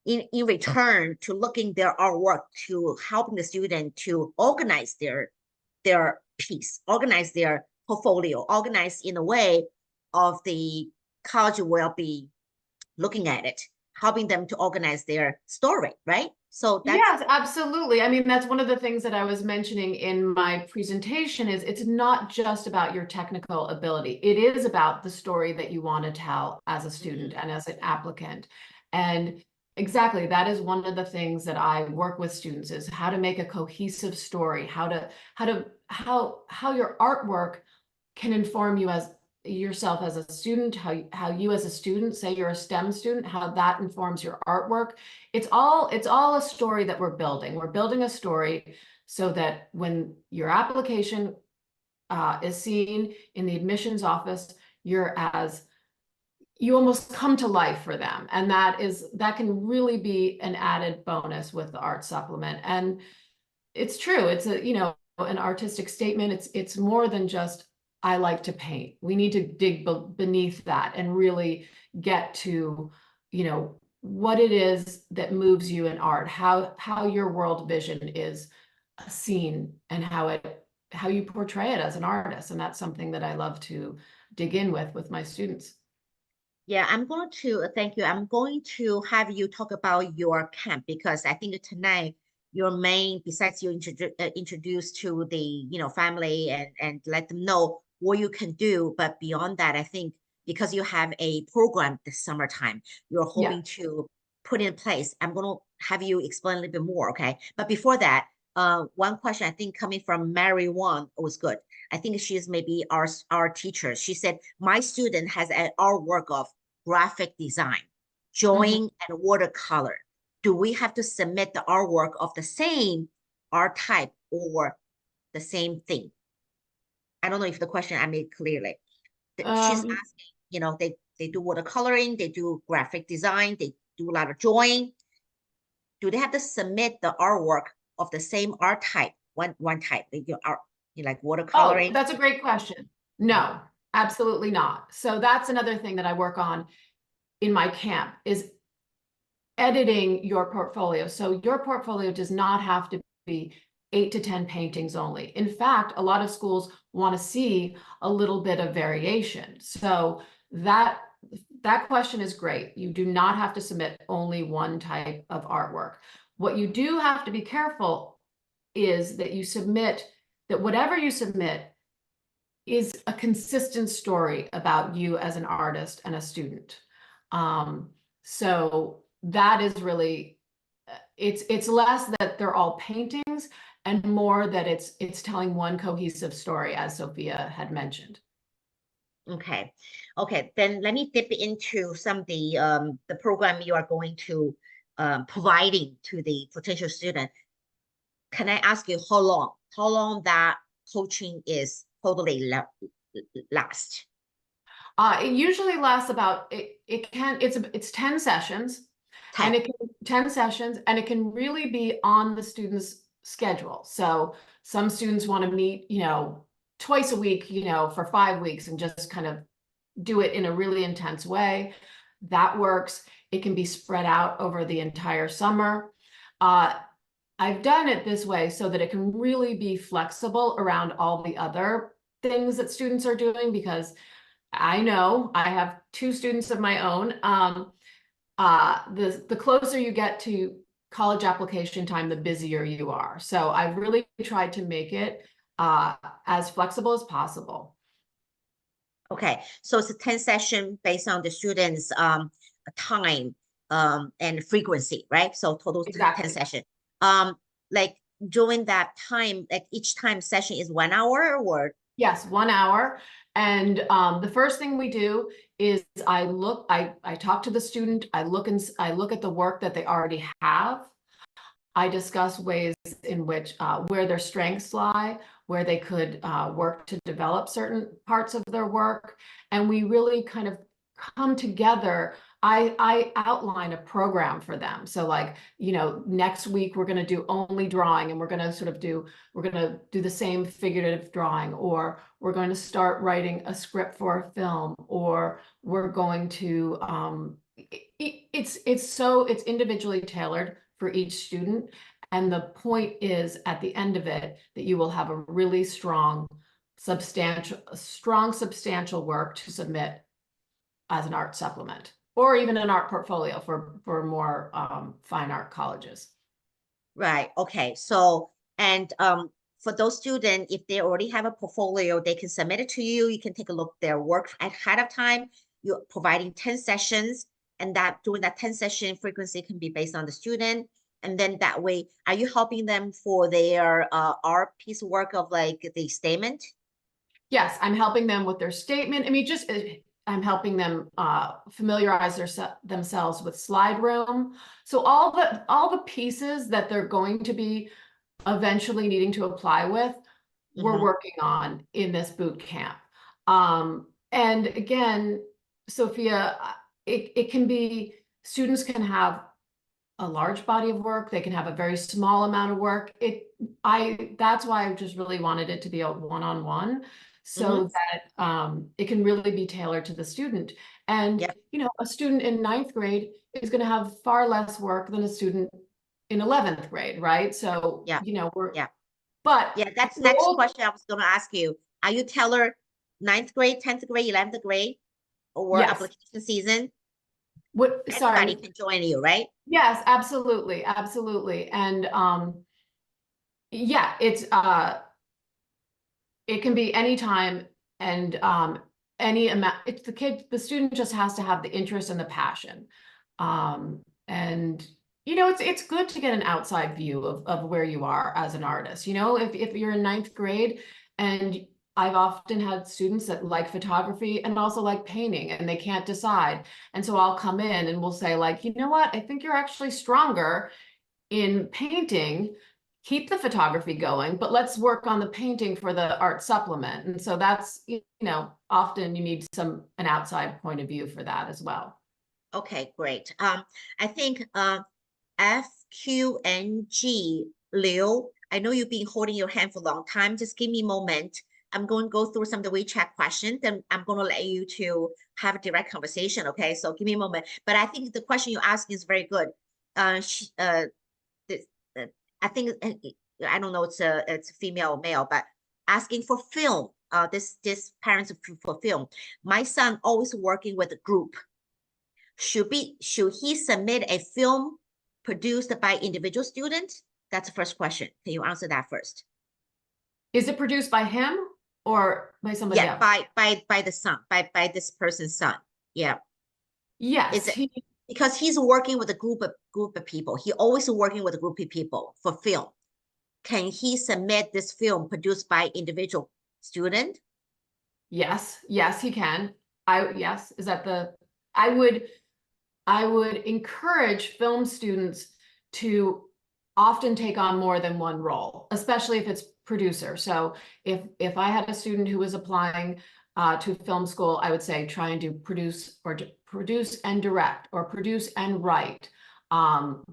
in return to looking their artwork, to helping the student to organize their piece, organize their portfolio, organize in a way of the college will be looking at it, helping them to organize their story, right? So that's... Yes, absolutely. I mean, that's one of the things that I was mentioning in my presentation is it's not just about your technical ability. It is about the story that you want to tell as a student and as an applicant. And exactly, that is one of the things that I work with students is how to make a cohesive story, how your artwork can inform you as yourself as a student, how you as a student, say you're a STEM student, how that informs your artwork. It's all a story that we're building. We're building a story so that when your application is seen in the admissions office, you almost come to life for them. And that can really be an added bonus with the art supplement. And it's true. It's an artistic statement. It's more than just, I like to paint. We need to dig beneath that and really get to, what it is that moves you in art, how your world vision is seen and how you portray it as an artist. And that's something that I love to dig in with my students. Yeah, thank you. I'm going to have you talk about your camp, because I think tonight your main, besides you introduce to the family and let them know what you can do, but beyond that, I think because you have a program this summertime, you're hoping to put in place. I'm going to have you explain a little bit more, okay? But before that, one question I think coming from Mary Wong was good. I think she's maybe our teacher. She said, my student has an artwork of graphic design, drawing, and watercolor. Do we have to submit the artwork of the same art type or the same thing? I don't know if the question I made clearly. She's asking, they do watercoloring, they do graphic design, they do a lot of drawing. Do they have to submit the artwork of the same art type, one type, like watercoloring? Oh, that's a great question. No, absolutely not. So that's another thing that I work on in my camp is editing your portfolio. So your portfolio does not have to be 8 to 10 paintings only. In fact, a lot of schools want to see a little bit of variation. So that question is great. You do not have to submit only one type of artwork. What you do have to be careful is that whatever you submit is a consistent story about you as an artist and a student. So that is really, it's less that they're all paintings and more that it's telling one cohesive story, as Sophia had mentioned. Okay, then let me dip into some of the program you are going to providing to the potential student. Can I ask you how long that coaching is totally last? It usually lasts about it's 10 sessions. 10. And 10 sessions, and it can really be on the student's schedule. So some students want to meet, twice a week, for 5 weeks and just kind of do it in a really intense way. That works. It can be spread out over the entire summer. I've done it this way so that it can really be flexible around all the other things that students are doing, because I know I have 2 students of my own. The closer you get to college application time, the busier you are. So I've really tried to make it as flexible as possible. Okay, so it's a 10 session based on the students' time and frequency, right? So total Exactly. 10 session. Like during that time, like each time session is 1 hour or? Yes, 1 hour. And the first thing we do is I talk to the student, I look at the work that they already have. I discuss ways in which where their strengths lie, where they could work to develop certain parts of their work. And we really kind of come together I outline a program for them. So like, next week we're going to do only drawing, and we're going to do the same figurative drawing, or we're going to start writing a script for a film, or we're going to, it's individually tailored for each student. And the point is, at the end of it, that you will have a really strong, substantial work to submit as an art supplement, or even an art portfolio for more fine art colleges. Right. Okay. So, and for those students, if they already have a portfolio, they can submit it to you. You can take a look at their work ahead of time. You're providing 10 sessions, and that during that 10 session frequency can be based on the student. And then that way, are you helping them for their art piece of work of like the statement? Yes, I'm helping them with their statement. I mean, I'm helping them familiarize themselves with slide room. So all the pieces that they're going to be eventually needing to apply with, we're working on in this boot camp. And again, Sophia, it can be, students can have a large body of work. They can have a very small amount of work. That's why I just really wanted it to be a one-on-one, so that it can really be tailored to the student. And, a student in 9th grade is going to have far less work than a student in 11th grade, right? So, but that's next question I was going to ask you. Are you tailored 9th grade, 10th grade, 11th grade, or application season? Anybody can join you, right? Yes, absolutely. Absolutely. And it's it can be anytime, and any amount. It's the student just has to have the interest and the passion. And it's good to get an outside view of where you are as an artist. If you're in 9th grade, and I've often had students that like photography and also like painting, and they can't decide. And so I'll come in and we'll say, like, you know what, I think you're actually stronger in painting. Keep the photography going, but let's work on the painting for the art supplement. And so that's, often you need an outside point of view for that as well. Okay, great. I think FQNG Liu, I know you've been holding your hand for a long time. Just give me a moment. I'm going to go through some of the WeChat questions, and I'm going to let you to have a direct conversation. Okay, so give me a moment. But I think the question you ask is very good. I think, I don't know, it's a female or male, but asking for film. This parents for film. My son always working with a group. Should he submit a film produced by individual student? That's the first question. Can you answer that first? Is it produced by him or by somebody else? by the son, by this person's son. Yeah. Yes. Because he's working with a group of people. He always working with a group of people for film. Can he submit this film produced by individual student? Yes, he can. I would encourage film students to often take on more than one role, especially if it's producer. So if I had a student who was applying to film school, I would say try and do produce and direct, or produce and write,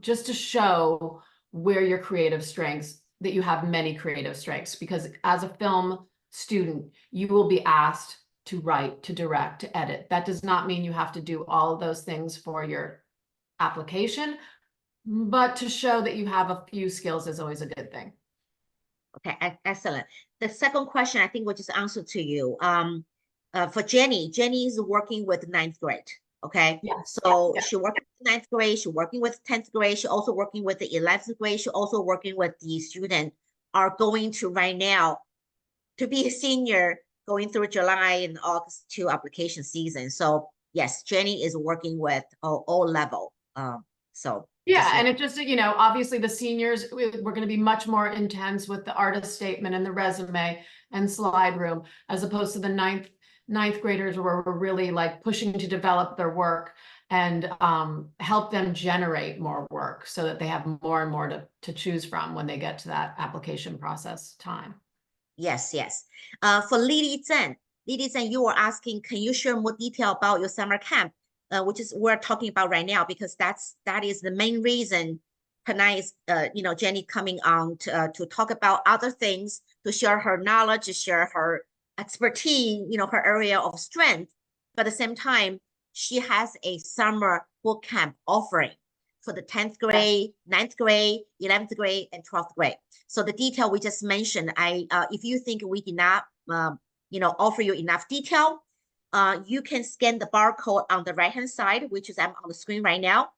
just to show where your creative strengths, that you have many creative strengths, because as a film student, you will be asked to write, to direct, to edit. That does not mean you have to do all of those things for your application, but to show that you have a few skills is always a good thing. Okay, excellent. The second question, I think, we'll just answer to you. For Jenny is working with 9th grade. Okay. Yes. So she working with 9th grade. She's working with 10th grade. She's also working with the 11th grade. She's also working with the student are going to right now to be a senior, going through July and August to application season. So yes, Jenny is working with all level. So yeah, and it just, obviously the seniors, we're going to be much more intense with the artist statement and the resume and slide room, as opposed to the ninth graders, where we're really like pushing to develop their work and help them generate more work so that they have more and more to choose from when they get to that application process time. Yes. For Lily Zhen, you were asking, can you share more detail about your summer camp? which is we're talking about right now, because that is the main reason tonight is, Jenny coming on to talk about other things, to share her knowledge, to share her expertise, her area of strength. But at the same time, she has a summer boot camp offering for the 10th grade, 9th grade, 11th grade, and 12th grade. So the detail we just mentioned, if you think we did not, offer you enough detail, you can scan the barcode on the right-hand side, which is on the screen right now.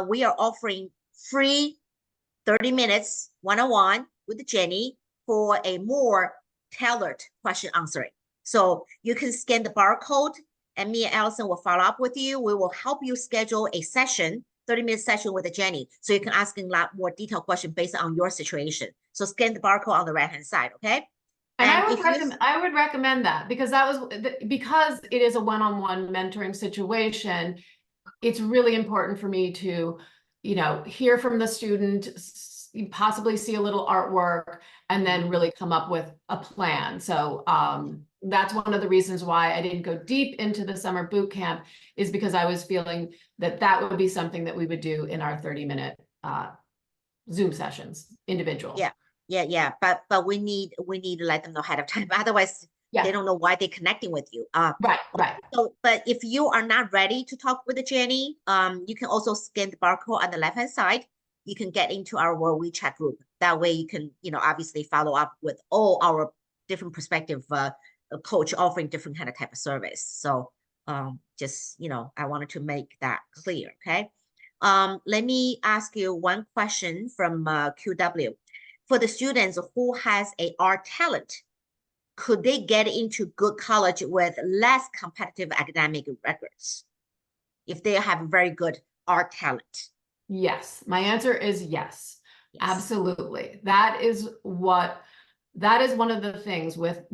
We are offering free 30 minutes one-on-one with Jenny for a more tailored question answering. So you can scan the barcode, and me and Allison will follow up with you. We will help you schedule a session, 30-minute session with Jenny, so you can ask a lot more detailed questions based on your situation. So scan the barcode on the right-hand side, okay? And I would recommend that, because because it is a one-on-one mentoring situation. It's really important for me to, hear from the student, possibly see a little artwork, and then really come up with a plan. So that's one of the reasons why I didn't go deep into the summer boot camp, is because I was feeling that would be something that we would do in our 30-minute Zoom sessions, individual. Yeah. But we need to let them know ahead of time. Otherwise, they don't know why they're connecting with you. Right. So, but if you are not ready to talk with Jenny, you can also scan the barcode on the left-hand side. You can get into our WeChat group. That way you can, obviously follow up with all our different perspective coach offering different kind of type of service. So just, I wanted to make that clear, okay? Let me ask you one question from QW. For the students who has a art talent, could they get into good college with less competitive academic records if they have very good art talent? Yes, my answer is yes. Absolutely. That is one of the things with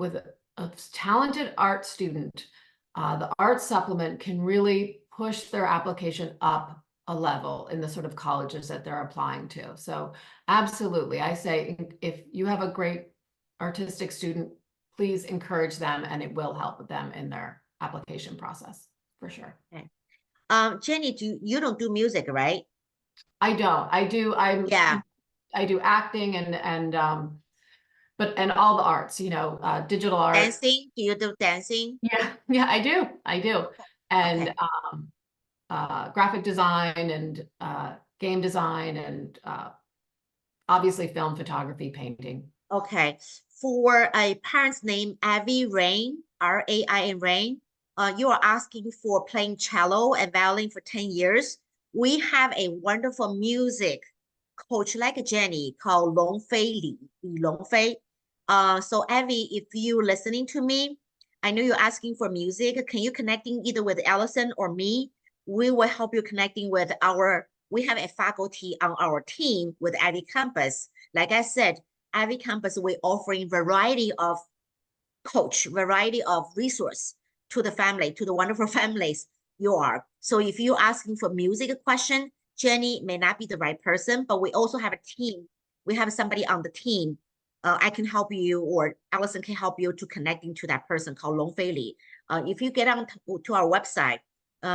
a talented art student. The art supplement can really push their application up a level in the sort of colleges that they're applying to. So absolutely, I say if you have a great artistic student, please encourage them, and it will help them in their application process for sure. Okay. Jenny, you don't do music, right? I don't. I do. I do acting and all the arts, digital art. Dancing? Do you do dancing? Yeah, I do. And graphic design and game design and obviously film, photography, painting. Okay. For a parent's name, Rain, R-A-I-N, Rain, you are asking for playing cello and violin for 10 years. We have a wonderful music coach like Jenny called Li Longfei. So Abby, if you're listening to me, I know you're asking for music. Can you connecting either with Allison or me? We will help you connecting with we have a faculty on our team with IvyCompass. Like I said, IvyCompass, we're offering variety of resource to the family, to the wonderful families you are. So if you're asking for music question, Jenny may not be the right person, but we also have a team. We have somebody on the team. I can help you, or Allison can help you to connecting to that person called Longfei Li. If you get on to our website,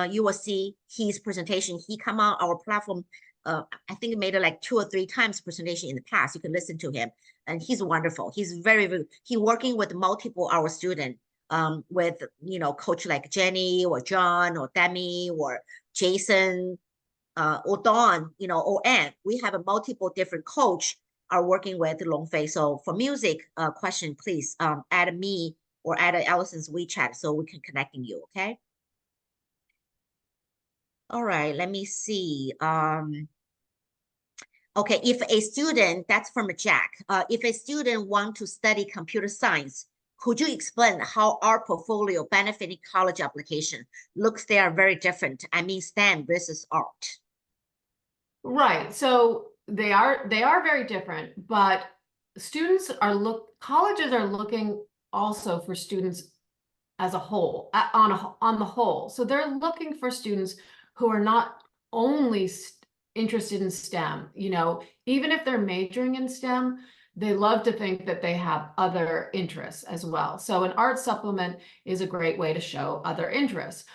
you will see his presentation. He come on our platform. I think he made it like 2 or 3 times presentation in the past. You can listen to him, and he's wonderful. He's he working with multiple our student, with coach like Jenny or John or Demi or Jason, or Dawn, or Ann. We have a multiple different coach are working with Longfei. So for music question, please add me or add Allison's WeChat so we can connecting you. Okay. All right, let me see. Okay, if a student, that's from Jack. If a student want to study computer science, could you explain how our portfolio benefiting college application looks? They are very different. I mean, STEM versus art. Right. So they are very different, but colleges are looking also for students as a whole, on the whole. So they're looking for students who are not only interested in STEM, even if they're majoring in STEM, they love to think that they have other interests as well. So an art supplement is a great way to show other interests.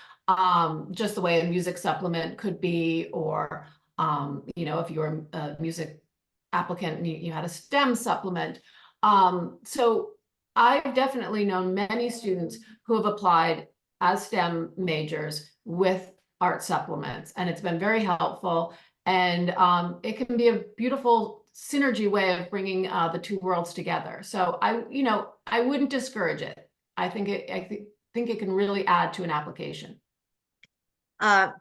just the way a music supplement could be, or, you know, if you're a music applicant and you had a STEM supplement. So I've definitely known many students who have applied as STEM majors with art supplements, and it's been very helpful. And it can be a beautiful synergy way of bringing the two worlds together. So I wouldn't discourage it. I think it can really add to an application.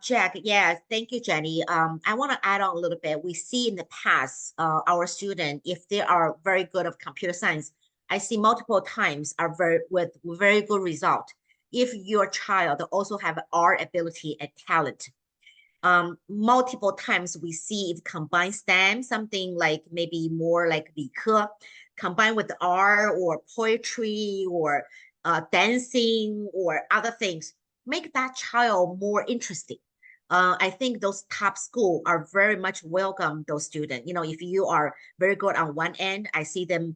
Jack, yeah, thank you, Jenny. I want to add on a little bit. We see in the past, our students, if they are very good at computer science, I see multiple times are with very good result. If your child also have art ability and talent, multiple times we see if combine STEM, something like maybe more like 理科, combined with art or poetry or dancing or other things, make that child more interesting. I think those top schools are very much welcome those students. You know, if you are very good on one end, I see them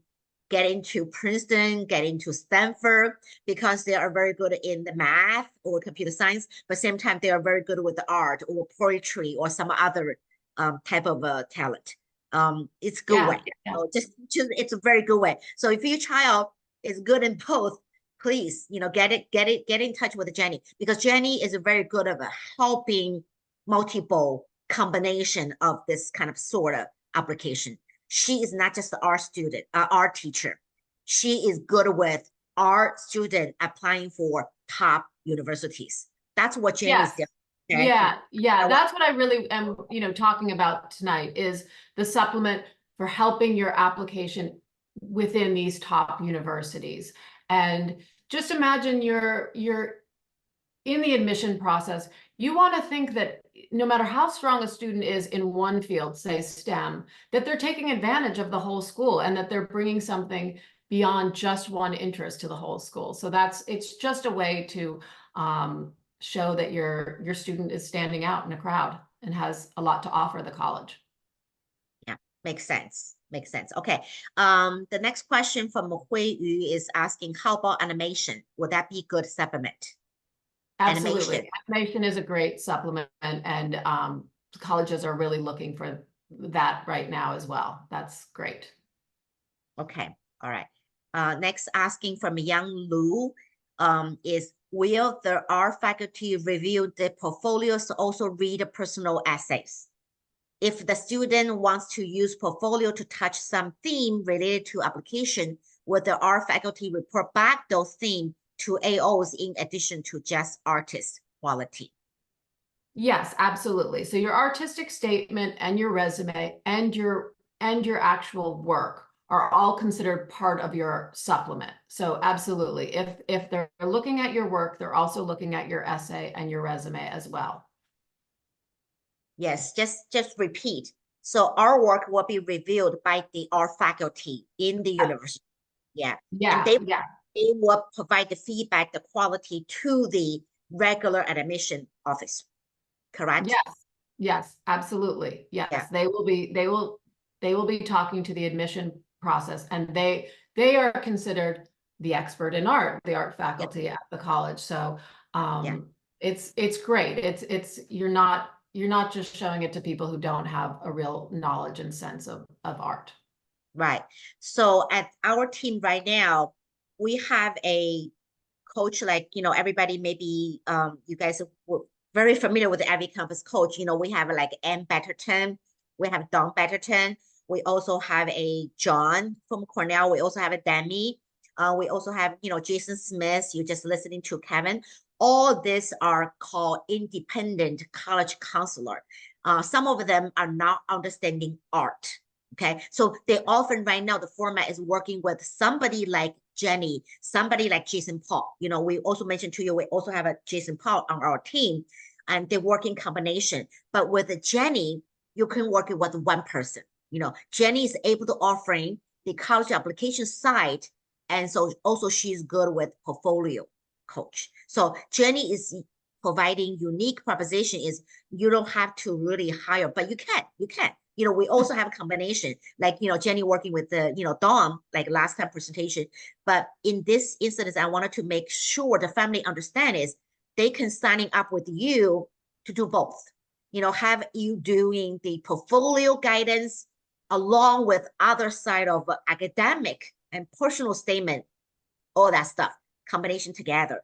get into Princeton, get into Stanford, because they are very good in the math or computer science, but same time they are very good with the art or poetry or some other type of talent. It's a good way. Yeah. So just it's a very good way. So if your child is good in both, please, you know, get in touch with Jenny, because Jenny is very good at helping multiple combination of this kind of sort of application. She is not just an art student, art teacher. She is good with art student applying for top universities. That's what Jenny is doing. Okay? Yeah. That's what I really am, you know, talking about tonight, is the supplement for helping your application within these top universities. And just imagine you're in the admission process. You want to think that no matter how strong a student is in one field, say STEM, that they're taking advantage of the whole school and that they're bringing something beyond just one interest to the whole school. So it's just a way to show that your student is standing out in a crowd and has a lot to offer the college. Yeah, makes sense. Makes sense. Okay. The next question from Hui Yu is asking, how about animation? Would that be good supplement? Absolutely. Animation is a great supplement, and colleges are really looking for that right now as well. That's great. Okay. All right. Next, asking from Yang Lu is, will our faculty review the portfolios, also read personal essays? If the student wants to use portfolio to touch some theme related to application, would our faculty report back those themes to AOs in addition to just artist quality? Yes, absolutely. So your artistic statement and your resume and your actual work are all considered part of your supplement. So absolutely, if they're looking at your work, they're also looking at your essay and your resume as well. Yes, just repeat. So our work will be reviewed by our faculty in the university. Yeah. And they will provide the feedback, the quality to the regular admission office. Correct? Yes, absolutely. Yes. Yeah. They will be talking to the admission process, and they are considered the expert in art, the art faculty at the college. So it's great. It's you're not just showing it to people who don't have a real knowledge and sense of art. Right. So at our team right now, we have a coach, like, you know, everybody, maybe you guys are very familiar with the IvyCompass coach. You know, we have like Ann Betterton, we have Dawn Betterton, we also have a John from Cornell, we also have a Demi, we also have, you know, Jason Smith, you're just listening to Kevin. All these are called independent college counselor. Some of them are not understanding art. Okay, so they often right now the format is working with somebody like Jenny, somebody like Jason Paul. You know, we also mentioned to you, we also have a Jason Paul on our team, and they work in combination. But with Jenny, you can work with one person. You know, Jenny is able to offering the college application side, and so also she's good with portfolio coach. So Jenny is providing unique proposition is you don't have to really hire, but you can. You know, we also have a combination, like, you know, Jenny working with the, you know, Dom, like last time presentation. But in this instance, I wanted to make sure the family understand is they can signing up with you to do both. Have you doing the portfolio guidance along with other side of academic and personal statement, all that stuff, combination together,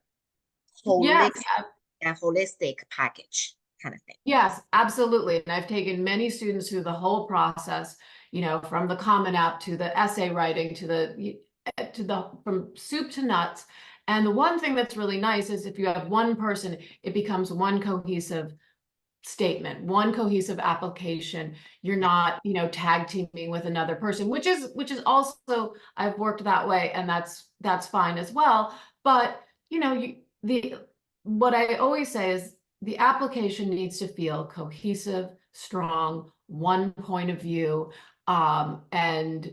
holistic package kind of thing. Yes, absolutely. And I've taken many students through the whole process, from the Common App to the essay writing from soup to nuts. And the one thing that's really nice is if you have one person, it becomes one cohesive statement, one cohesive application. You're not, tag teaming with another person, which is also, I've worked that way, and that's fine as well. But what I always say is the application needs to feel cohesive, strong, one point of view, and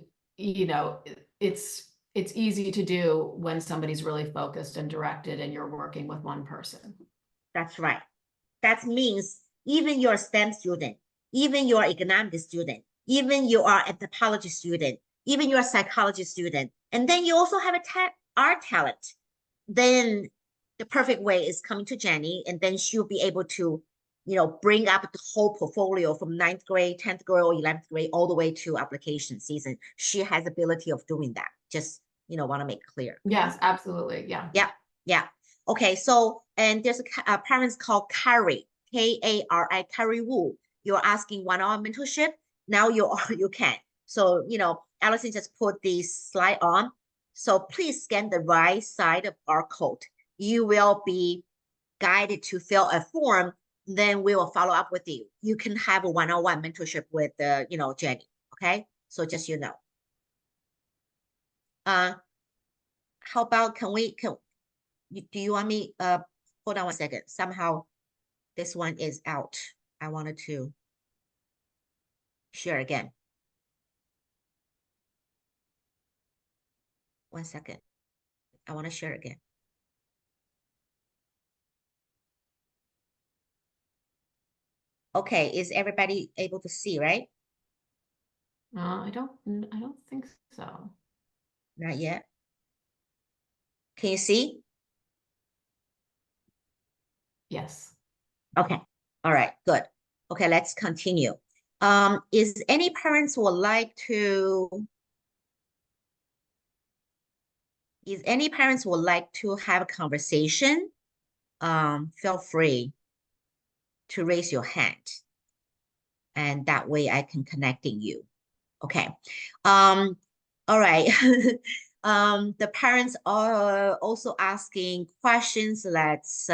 it's easy to do when somebody's really focused and directed and you're working with one person. That's right. That means even you're a STEM student, even you're an economics student, even you are an anthropology student, even you're a psychology student, and then you also have a art talent, then the perfect way is coming to Jenny, and then she'll be able to, bring up the whole portfolio from 9th grade, 10th grade, or 11th grade, all the way to application season. She has the ability of doing that. Just, want to make it clear. Yes, absolutely. Yeah. Yeah. Okay. So, and there's a parents called Carrie, Kari, Carrie Wu. You're asking one-on-one mentorship. Now you can. So, Allison just put this slide on. So please scan the right side of our code. You will be guided to fill a form. Then we will follow up with you. You can have a one-on-one mentorship with, Jenny. Okay. So just, how about, do you want me, hold on 1 second. Somehow this one is out. I wanted to share again. 1 second. I want to share again. Okay, is everybody able to see, right? I don't think so. Not yet. Can you see? Yes. Okay. All right, good. Okay, let's continue. Is any parents would like to have a conversation? Feel free to raise your hand, and that way I can connecting you. Okay. All right. The parents are also asking questions. Let's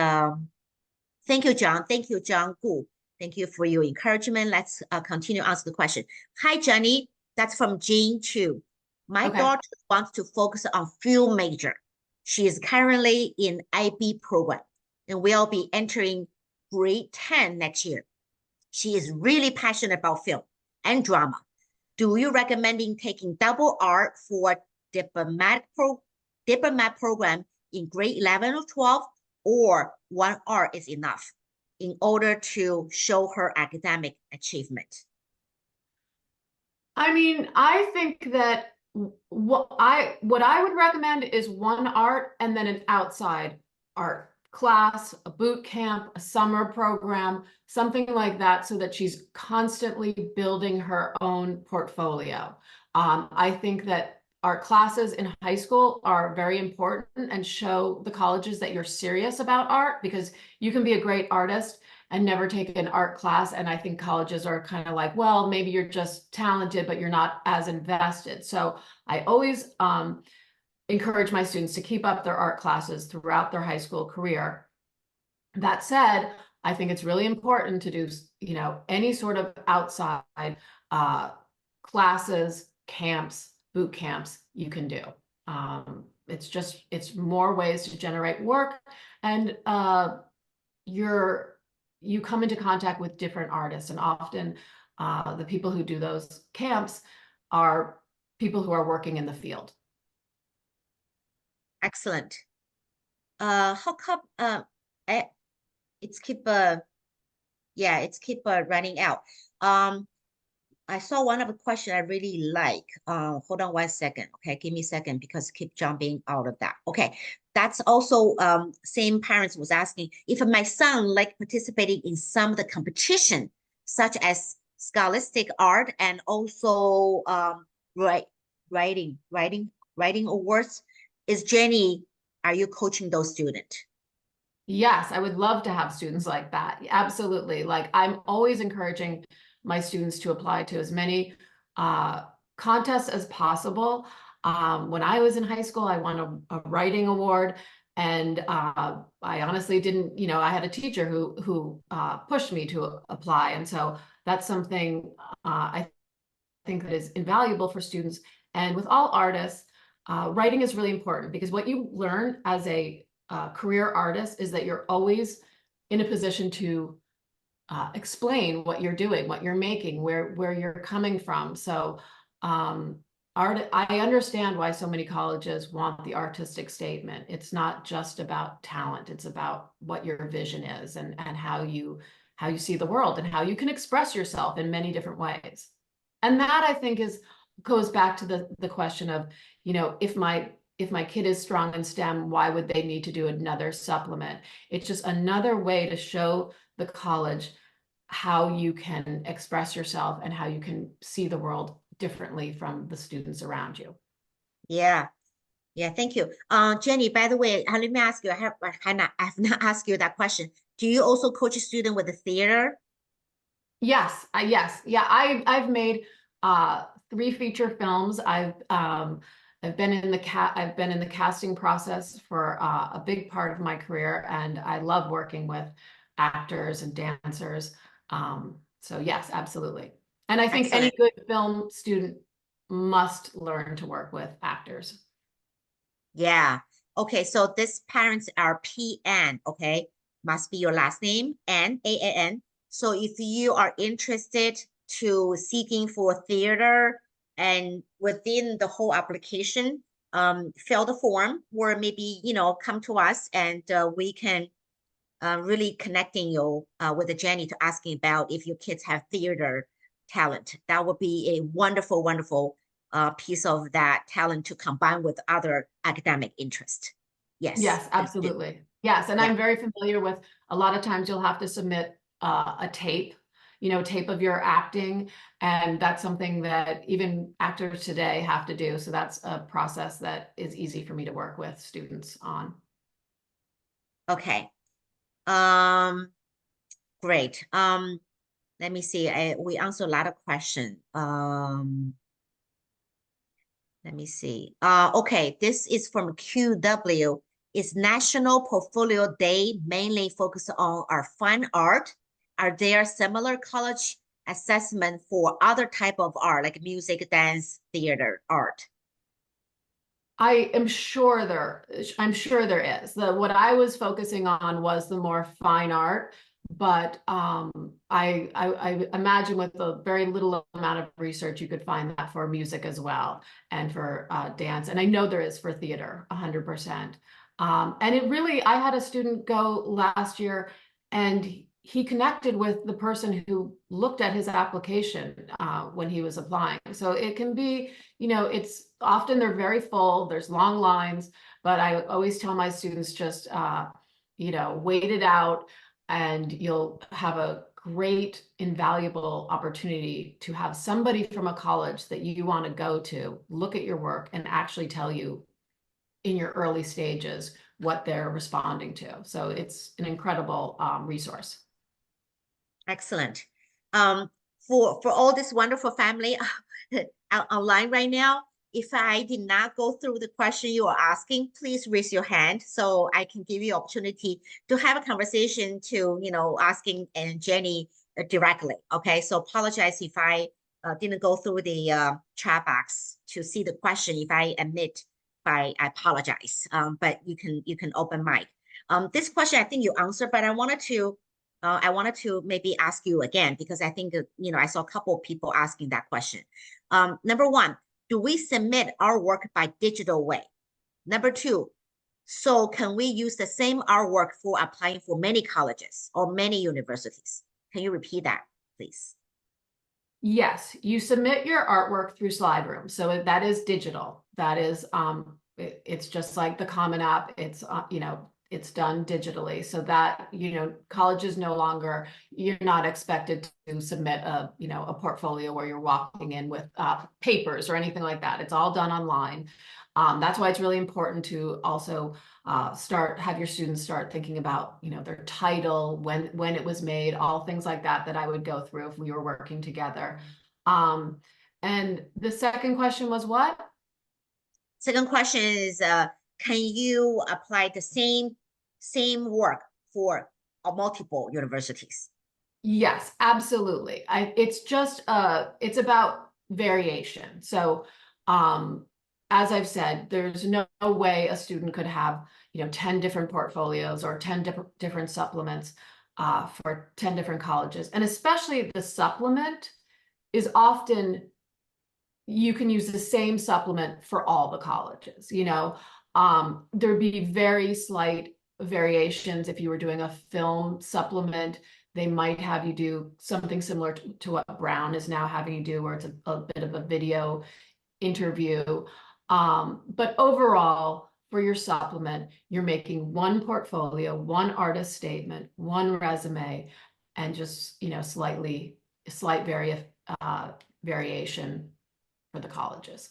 thank you, John. Thank you, John Gu. Thank you for your encouragement. Let's continue ask the question. Hi, Jenny. That's from Jean Chu. My daughter wants to focus on film major. She is currently in IB program and will be entering grade 10 next year. She is really passionate about film and drama. Do you recommending taking double art for diplomat program in grade 11 or 12, or one art is enough in order to show her academic achievement? I mean, I think that what I would recommend is one art and then an outside art class, a boot camp, a summer program, something like that, so that she's constantly building her own portfolio. I think that art classes in high school are very important and show the colleges that you're serious about art, because you can be a great artist and never take an art class. And I think colleges are kind of like, well, maybe you're just talented, but you're not as invested. So I always encourage my students to keep up their art classes throughout their high school career. That said, I think it's really important to do, any sort of outside classes, camps, boot camps you can do. It's more ways to generate work, and you come into contact with different artists, and often the people who do those camps are people who are working in the field. Excellent. How come it's keep running out? I saw one of the question I really like. Hold on 1 second. Okay, give me a second because keep jumping out of that. Okay, that's also same parents was asking if my son like participating in some of the competition, such as scholastic art and also writing awards. Is Jenny, are you coaching those students? Yes, I would love to have students like that. Absolutely. Like I'm always encouraging my students to apply to as many contests as possible. When I was in high school, I won a writing award, and I honestly didn't, I had a teacher who pushed me to apply. And so that's something I think that is invaluable for students. And with all artists, writing is really important because what you learn as a career artist is that you're always in a position to explain what you're doing, what you're making, where you're coming from. So I understand why so many colleges want the artistic statement. It's not just about talent. It's about what your vision is and how you see the world and how you can express yourself in many different ways. And that I think goes back to the question of, if my kid is strong in STEM, why would they need to do another supplement? It's just another way to show the college how you can express yourself and how you can see the world differently from the students around you. Yeah, thank you. Jenny, by the way, let me ask you, I have not asked you that question. Do you also coach a student with the theater? Yes, yeah. I've made 3 feature films. I've been in the casting process for a big part of my career, and I love working with actors and dancers. So yes, absolutely. And I think Excellent. any good film student must learn to work with actors. Yeah. Okay, so these parents are PN, okay? Must be your last name, N-A-N. So if you are interested to seeking for theater and within the whole application, fill the form or maybe, come to us and we can really connecting you with Jenny to asking about if your kids have theater talent. That would be a wonderful, wonderful piece of that talent to combine with other academic interest. Yes, absolutely. Yes, and I'm very familiar with a lot of times you'll have to submit a tape, tape of your acting, and that's something that even actors today have to do. So that's a process that is easy for me to work with students on. Okay. Great. Let me see. We answered a lot of questions. Let me see. Okay, this is from QW. Is National Portfolio Day mainly focused on our fine art? Are there similar college assessment for other type of art, like music, dance, theater, art? I'm sure there is. What I was focusing on was the more fine art, but I imagine with a very little amount of research, you could find that for music as well and for dance. And I know there is for theater, 100%. And it really, I had a student go last year and he connected with the person who looked at his application when he was applying. So it can be, it's often they're very full, there's long lines, but I always tell my students just, wait it out and you'll have a great, invaluable opportunity to have somebody from a college that you want to go to look at your work and actually tell you in your early stages what they're responding to. So it's an incredible resource. Excellent. For all this wonderful family online right now, if I did not go through the question you are asking, please raise your hand so I can give you opportunity to have a conversation to, asking and Jenny directly. Okay, so apologize if I didn't go through the chat box to see the question. If I admit, I apologize. But you can open mic. This question I think you answered, but I wanted to maybe ask you again because I think I saw a couple of people asking that question. Number 1, do we submit our work by digital way? Number 2, so can we use the same artwork for applying for many colleges or many universities? Can you repeat that, please? Yes, you submit your artwork through Slide Room. So that is digital. That is, it's just like the Common App. It's, it's done digitally, so that, colleges no longer, you're not expected to submit a portfolio where you're walking in with papers or anything like that. It's all done online. That's why it's really important to also have your students start thinking about, their title, when it was made, all things like that I would go through if we were working together. And the second question was what? Second question is, can you apply the same work for multiple universities? Yes, absolutely. It's just it's about variation. So as I've said, there's no way a student could have 10 different portfolios or 10 different supplements for 10 different colleges. And especially the supplement is often, you can use the same supplement for all the colleges. There'd be very slight variations. If you were doing a film supplement, they might have you do something similar to what Brown is now having you do, where it's a bit of a video interview. But overall, for your supplement, you're making one portfolio, one artist statement, one resume, and just slight variation for the colleges.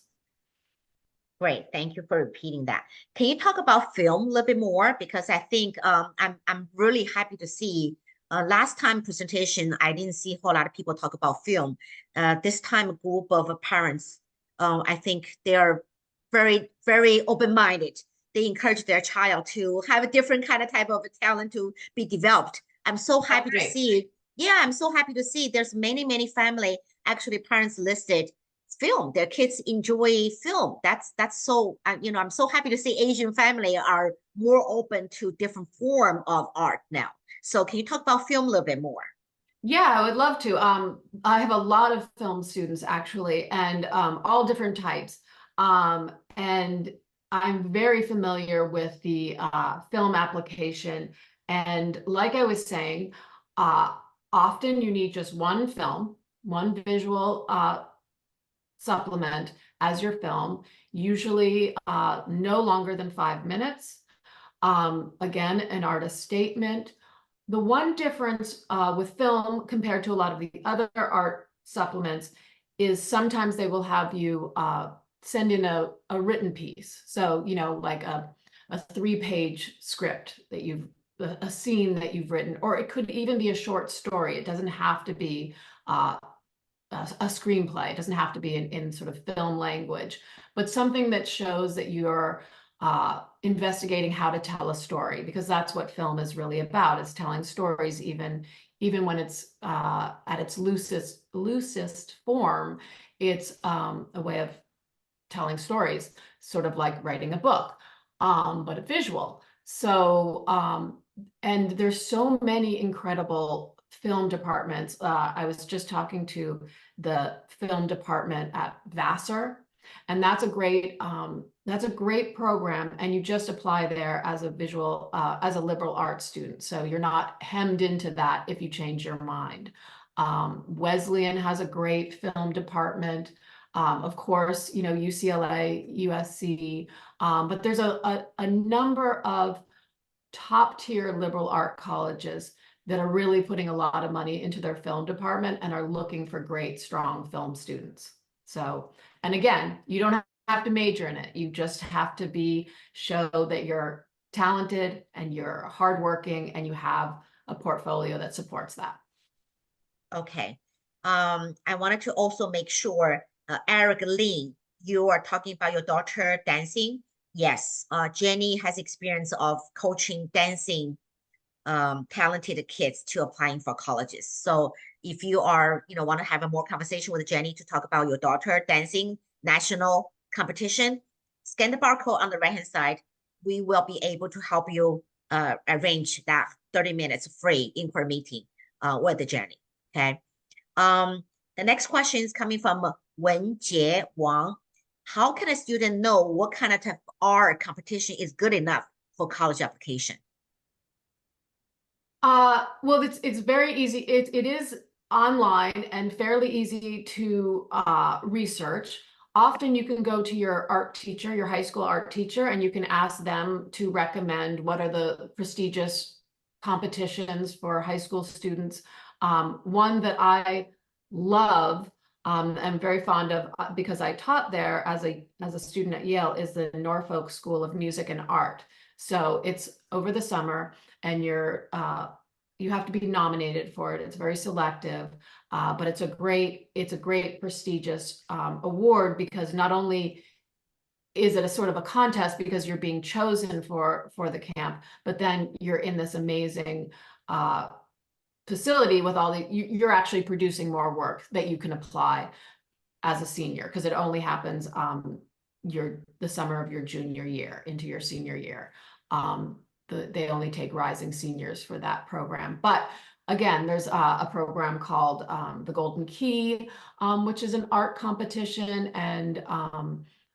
Great, thank you for repeating that. Can you talk about film a little bit more? Because I think I'm really happy to see. Last time presentation, I didn't see a whole lot of people talk about film. This time, a group of parents, I think they are very, very open-minded. They encourage their child to have a different kind of type of talent to be developed. I'm so happy to see. Yeah, I'm so happy to see there's many family, actually parents listed film. Their kids enjoy film. That's so, I'm so happy to see Asian family are more open to different form of art now. So can you talk about film a little bit more? Yeah, I would love to. I have a lot of film students actually, and all different types. And I'm very familiar with the film application. And like I was saying, often you need just one film, one visual supplement as your film, usually no longer than 5 minutes. Again, an artist statement. The one difference with film compared to a lot of the other art supplements is sometimes they will have you send in a written piece. So, like a 3-page script that a scene that you've written, or it could even be a short story. It doesn't have to be a screenplay. It doesn't have to be in sort of film language, but something that shows that you're investigating how to tell a story, because that's what film is really about, is telling stories, even when it's at its loosest form. It's a way of telling stories, sort of like writing a book, but a visual. So, and there's so many incredible film departments. I was just talking to the film department at Vassar, and that's a great program. And you just apply there as as a liberal arts student. So you're not hemmed into that if you change your mind. Wesleyan has a great film department. Of course, UCLA, USC, but there's a number of top tier liberal art colleges that are really putting a lot of money into their film department and are looking for great, strong film students. So, and again, you don't have to major in it. You just have to show that you're talented and you're hardworking and you have a portfolio that supports that. Okay. I wanted to also make sure, Eric Lin, you are talking about your daughter dancing. Yes, Jenny has experience of coaching dancing talented kids to applying for colleges. So if you are, want to have a more conversation with Jenny to talk about your daughter dancing national competition, scan the barcode on the right-hand side. We will be able to help you arrange that 30 minutes free inquiry meeting with Jenny. Okay. The next question is coming from Wenjie Wang. How can a student know what kind of art competition is good enough for college application? Well, it's very easy. It is online and fairly easy to research. Often you can go to your art teacher, your high school art teacher, and you can ask them to recommend what are the prestigious competitions for high school students. One that I love, I'm very fond of because I taught there as a student at Yale, is the Norfolk School of Music and Art. So it's over the summer, and you have to be nominated for it. It's very selective, but it's a great prestigious award, because not only is it a sort of a contest because you're being chosen for the camp, but then you're in this amazing facility with you're actually producing more work that you can apply as a senior, because it only happens the summer of your junior year into your senior year. They only take rising seniors for that program. But again, there's a program called the Golden Key, which is an art competition. And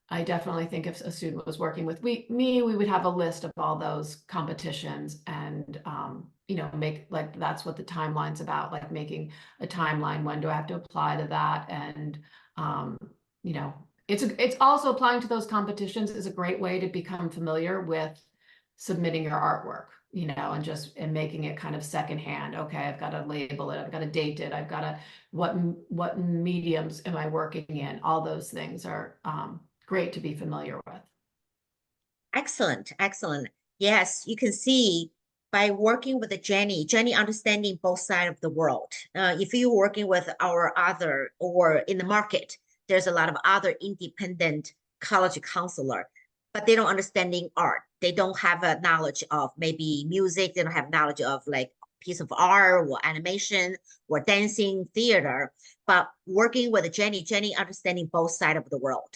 I definitely think if a student was working with me, we would have a list of all those competitions, and that's what the timeline's about, like making a timeline. When do I have to apply to that? And it's also applying to those competitions is a great way to become familiar with submitting your artwork, and making it kind of secondhand. Okay, I've got to label it, I've got to date it, I've got to, what mediums am I working in? All those things are great to be familiar with. Excellent, excellent. Yes, you can see by working with Jenny understanding both sides of the world. If you're working with our other, or in the market, there's a lot of other independent college counselor, but they don't understanding art. They don't have a knowledge of maybe music. They don't have knowledge of like piece of art or animation or dancing, theater. But working with Jenny understanding both sides of the world.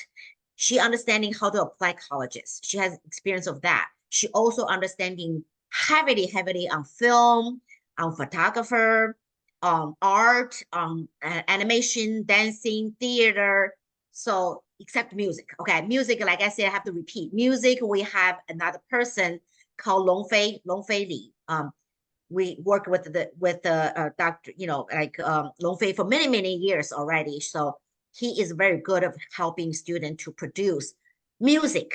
She understanding how to apply colleges. She has experience of that. She also understanding heavily on film, on photographer, on art, on animation, dancing, theater. So except music. Okay, music, like I said, I have to repeat. Music, we have another person called Long Fei Li. We work with the doctor, Long Fei for many years already. So he is very good at helping students to produce music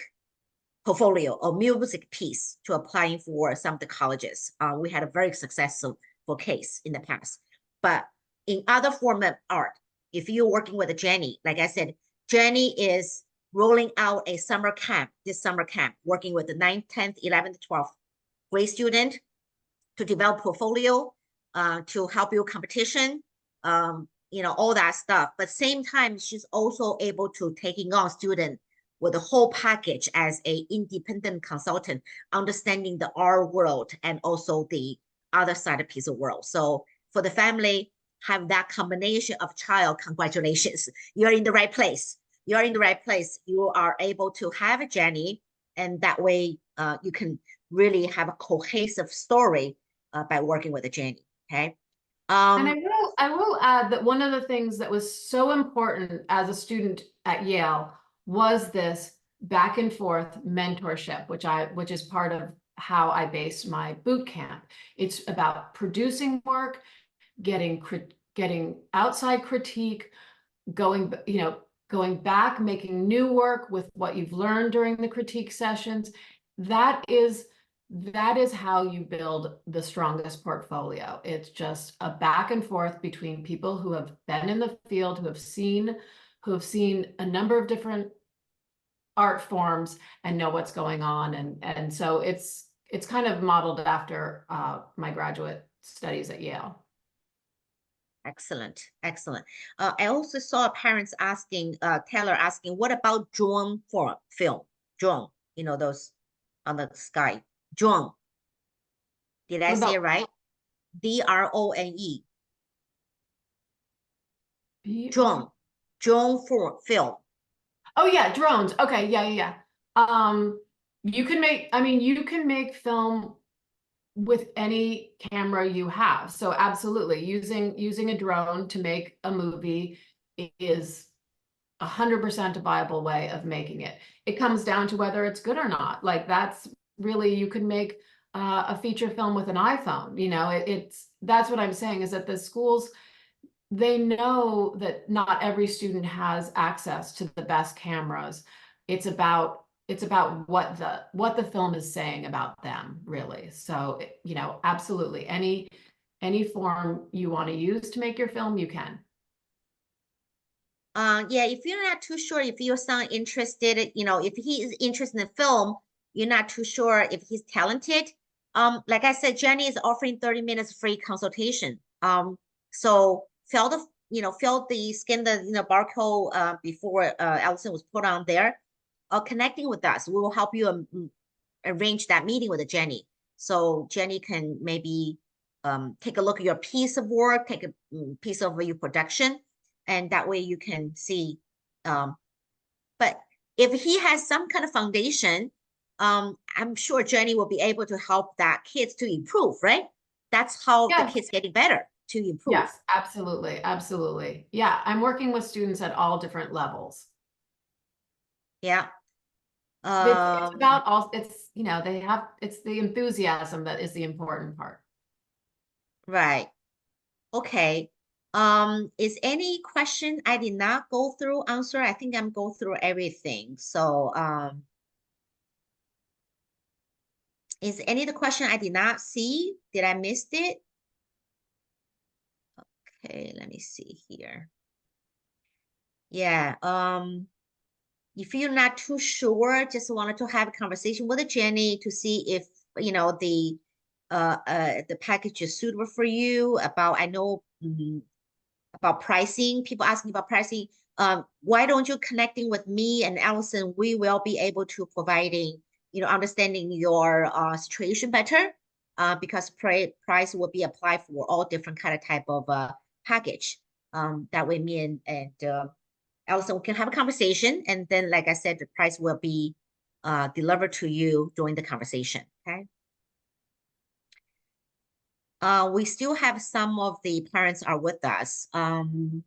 portfolio or music piece to applying for some of the colleges. We had a very successful case in the past. But in other form of art, if you're working with Jenny, like I said, Jenny is rolling out a summer camp, working with the 9th, 10th, 11th, 12th grade student to develop portfolio, to help you competition, all that stuff. But same time, she's also able to taking on student with the whole package as a independent consultant, understanding the art world and also the other side of piece of world. So for the family, have that combination of child, congratulations. You're in the right place. You are able to have a Jenny, and that way you can really have a cohesive story by working with a Jenny. Okay. And I will add that one of the things that was so important as a student at Yale was this back and forth mentorship, which is part of how I based my boot camp. It's about producing work, getting outside critique, going back, making new work with what you've learned during the critique sessions. That is how you build the strongest portfolio. It's just a back and forth between people who have been in the field, who have seen a number of different art forms and know what's going on. And so it's kind of modeled after my graduate studies at Yale. Excellent. I also saw parents asking, Taylor asking, what about drone film? Drone, those on the sky. Drone. Did I say it right? DRONE. Drone for film. Oh yeah, drones. Okay, yeah. You can make film with any camera you have. So absolutely, using a drone to make a movie is 100% a viable way of making it. It comes down to whether it's good or not. Like that's really, you can make a feature film with an iPhone. That's what I'm saying, is that the schools they know that not every student has access to the best cameras. It's about what the film is saying about them, really. So, you know, absolutely, any form you want to use to make your film, you can. Yeah, if you're not too sure if your son interested, you know, if he is interested in film, you're not too sure if he's talented. Like I said, Jenny is offering 30 minutes free consultation. So scan the barcode before Allison was put on there. Connecting with us, we will help you arrange that meeting with Jenny. So Jenny can maybe take a look at your piece of work, take a piece of your production, and that way you can see. But if he has some kind of foundation, I'm sure Jenny will be able to help that kids to improve, right? That's how the kids getting better to improve. Yes, absolutely. Absolutely. Yeah, I'm working with students at all different levels. Yeah. It's about all, it's, you know, it's the enthusiasm that is the important part. Right. Okay. Is any question I did not go through answer? I think I'm go through everything. So, is any of the question I did not see? Did I miss it? Okay, let me see here. Yeah, if you're not too sure, just wanted to have a conversation with Jenny to see if, you know, the package is suitable for you. I know about pricing, people asking about pricing. Why don't you connecting with me and Allison? We will be able to providing, you know, understanding your situation better, because price will be applied for all different kind of type of package. That way me and Allison can have a conversation, and then, like I said, the price will be delivered to you during the conversation. Okay. We still have some of the parents are with us. Do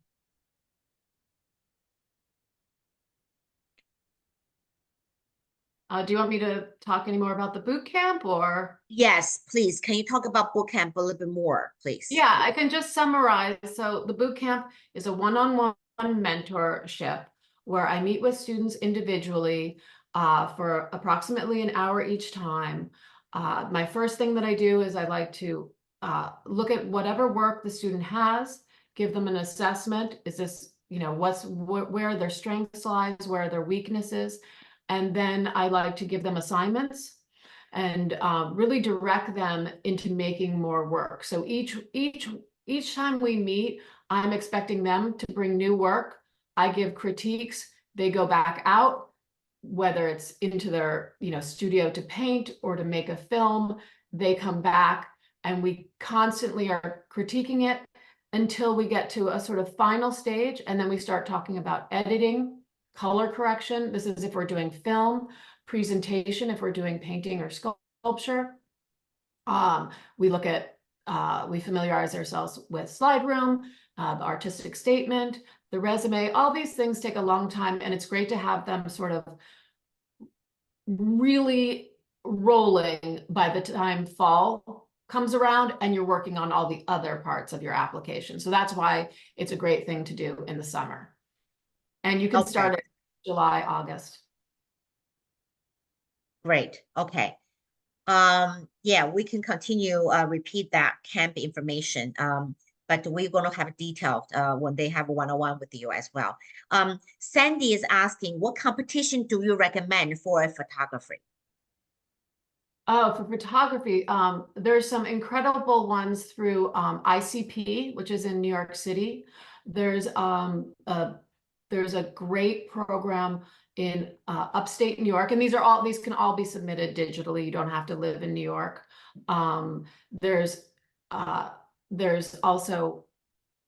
you want me to talk any more about the boot camp or? Yes, please. Can you talk about boot camp a little bit more, please? Yeah, I can just summarize. So the boot camp is a one-on-one mentorship where I meet with students individually for approximately an hour each time. My first thing that I do is I like to look at whatever work the student has, give them an assessment. Is this, you know, where their strengths lies, where are their weaknesses? And then I like to give them assignments and really direct them into making more work. So each time we meet, I'm expecting them to bring new work. I give critiques. They go back out, whether it's into their, you know, studio to paint or to make a film. They come back and we constantly are critiquing it until we get to a sort of final stage. And then we start talking about editing, color correction. This is if we're doing film, presentation, if we're doing painting or sculpture. We look at, we familiarize ourselves with slide room, the artistic statement, the resume. All these things take a long time, and it's great to have them sort of really rolling by the time fall comes around and you're working on all the other parts of your application. So that's why it's a great thing to do in the summer. And you can start it July, August. Great. Okay. Yeah, we can continue repeat that camp information. But we're going to have detailed when they have a one-on-one with you as well. Sandy is asking, what competition do you recommend for photography? Oh, for photography, there's some incredible ones through ICP, which is in New York City. There's a great program in upstate New York, and these can all be submitted digitally. You don't have to live in New York. There's also,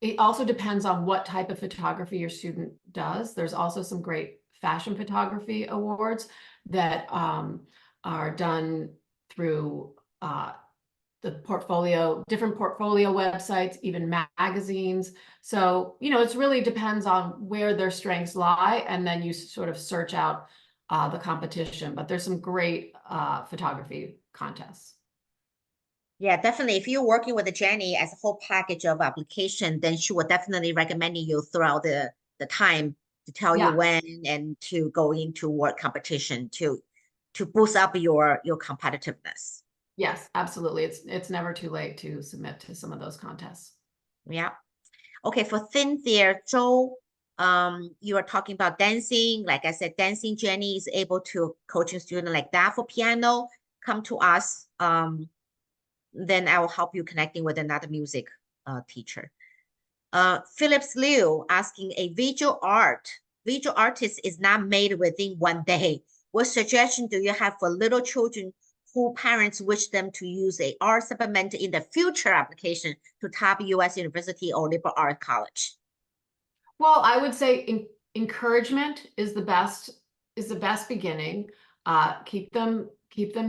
it also depends on what type of photography your student does. There's also some great fashion photography awards that are done through the different portfolio websites, even magazines. So, you know, it really depends on where their strengths lie, and then you sort of search out the competition. But there's some great photography contests. Yeah, definitely. If you're working with Jenny as a whole package of application, then she will definitely recommend you throughout the time to tell you Yeah. when and to go into work competition to boost up your competitiveness. Yes, absolutely. It's never too late to submit to some of those contests. Yeah. Okay, for Cynthia, Joe, you are talking about dancing. Like I said, dancing, Jenny is able to coaching student like that. For piano, come to us. Then I will help you connecting with another music teacher. Phillips Liu asking a visual artist is not made within one day. What suggestion do you have for little children who parents wish them to use a art supplement in the future application to top US university or liberal arts college? Well, I would say encouragement is the best beginning. Keep them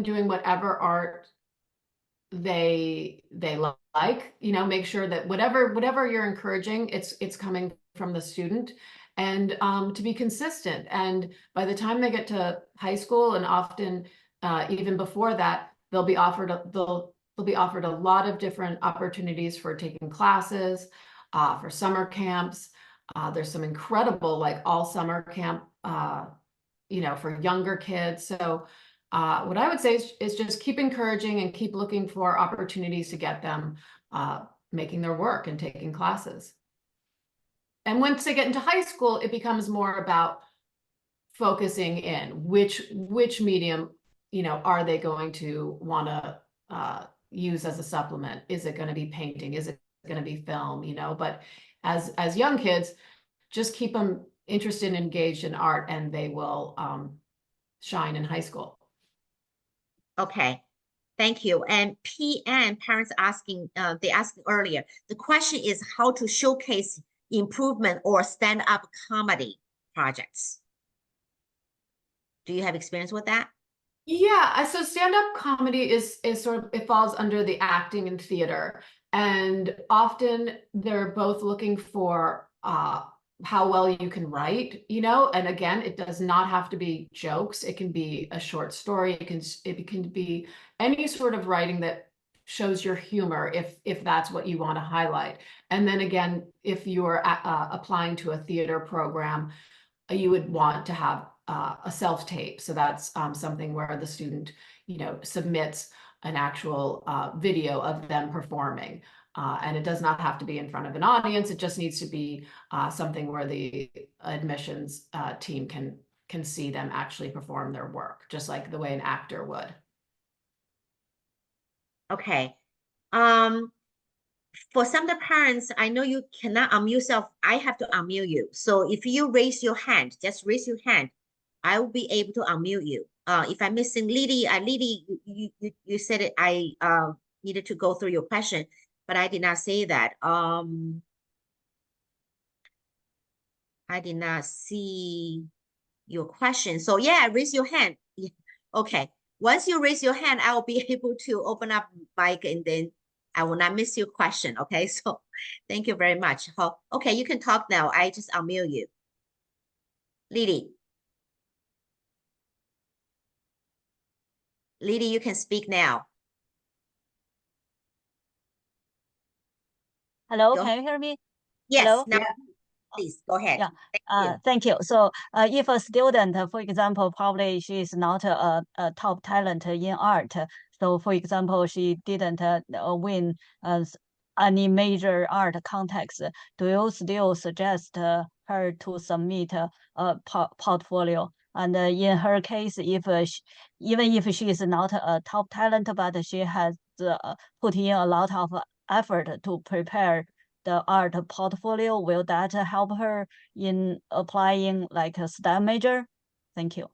doing whatever art they like, make sure that whatever you're encouraging, it's coming from the student, and to be consistent. And by the time they get to high school, and often even before that, they'll be offered a lot of different opportunities for taking classes, for summer camps. There's some incredible like all summer camp, for younger kids. So what I would say is just keep encouraging and keep looking for opportunities to get them making their work and taking classes. And once they get into high school, it becomes more about focusing in which medium, are they going to want to use as a supplement? Is it going to be painting? Is it going to be film? But as young kids, just keep them interested and engaged in art, and they will shine in high school. Okay, thank you. And PN parents asking, they asked earlier, the question is how to showcase improvement or stand-up comedy projects. Do you have experience with that? Yeah, so stand-up comedy is sort of, it falls under the acting and theater, and often they're both looking for how well you can write, and again, it does not have to be jokes. It can be a short story. It can be any sort of writing that shows your humor, if that's what you want to highlight. And then again, if you're applying to a theater program, you would want to have a self-tape. So that's something where the student, submits an actual video of them performing. And it does not have to be in front of an audience. It just needs to be something where the admissions team can see them actually perform their work, just like the way an actor would. Okay. For some of the parents, I know you cannot unmute yourself. I have to unmute you. So if you raise your hand, just raise your hand. I will be able to unmute you. If I'm missing Lily, Lily, you said it. I needed to go through your question, but I did not say that. I did not see your question. So yeah, raise your hand. Yeah. Okay. Once you raise your hand, I will be able to open up mic, and then I will not miss your question. Okay. So thank you very much. Okay, you can talk now. I just unmute you. Lily. Lily, you can speak now. Hello, Go can you hear me? Yes, Hello? now Yeah. please go ahead. Yeah. Thank you. So if a student, for example, probably she is not a top talent in art. So for example, she didn't win any major art contest. Do you still suggest her to submit a portfolio? And in her case, even if she is not a top talent, but she has put in a lot of effort to prepare the art portfolio, will that help her in applying like a STEM major? Thank you.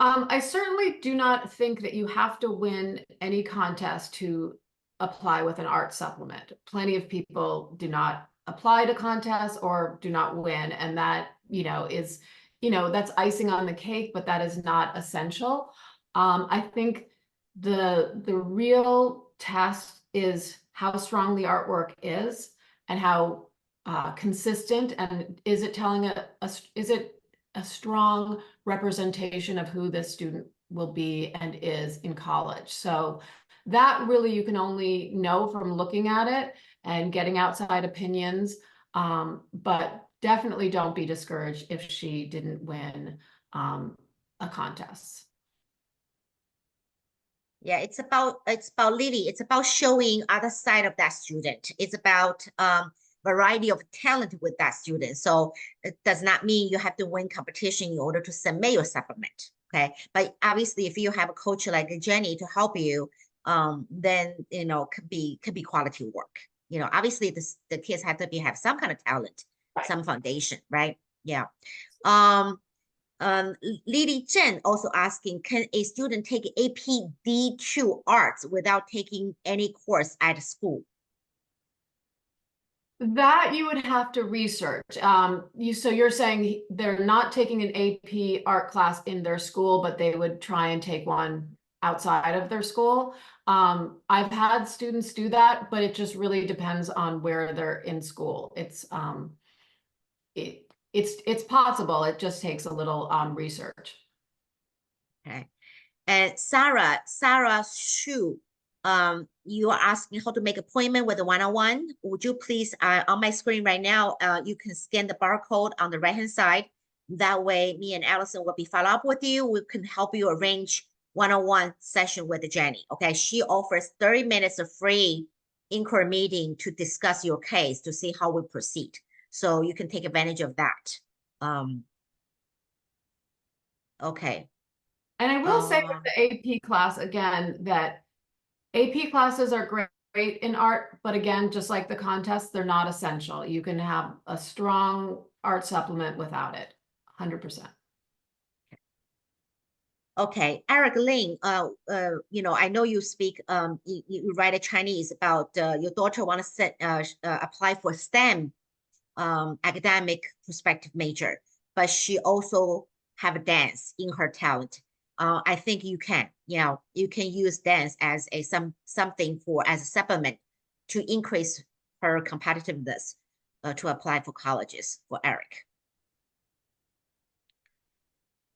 I certainly do not think that you have to win any contest to apply with an art supplement. Plenty of people do not apply to contests or do not win, and that is that's icing on the cake, but that is not essential. I think the real test is how strong the artwork is, and how consistent, and is it telling is it a strong representation of who this student will be and is in college. So that really you can only know from looking at it and getting outside opinions. But definitely don't be discouraged if she didn't win a contest. Yeah, it's about Lily. It's about showing other side of that student. It's about variety of talent with that student. So it does not mean you have to win competition in order to submit your supplement. Okay, but obviously, if you have a coach like Jenny to help you, then could be quality work. Obviously the kids have to have some kind of talent, right. Some foundation, right? Yeah. Lily Chen also asking, can a student take AP D2 arts without taking any course at school? That you would have to research. So you're saying they're not taking an AP art class in their school, but they would try and take one outside of their school. I've had students do that, but it just really depends on where they're in school. It's possible. It just takes a little research. Okay. And Sarah Shu, you are asking how to make appointment with a one-on-one. Would you please, on my screen right now, you can scan the barcode on the right-hand side. That way, me and Allison will be follow up with you. We can help you arrange one-on-one session with Jenny. Okay, she offers 30 minutes of free inquiry meeting to discuss your case to see how we proceed. So you can take advantage of that. Okay. And I will say with the AP class again that AP classes are great in art, but again, just like the contest, they're not essential. You can have a strong art supplement without it, 100%. Okay, Eric Lin, I know you speak, you write a Chinese about your daughter want to apply for STEM academic perspective major, but she also have a dance in her talent. I think you can, you can use dance as something as a supplement to increase her competitiveness to apply for colleges for Eric.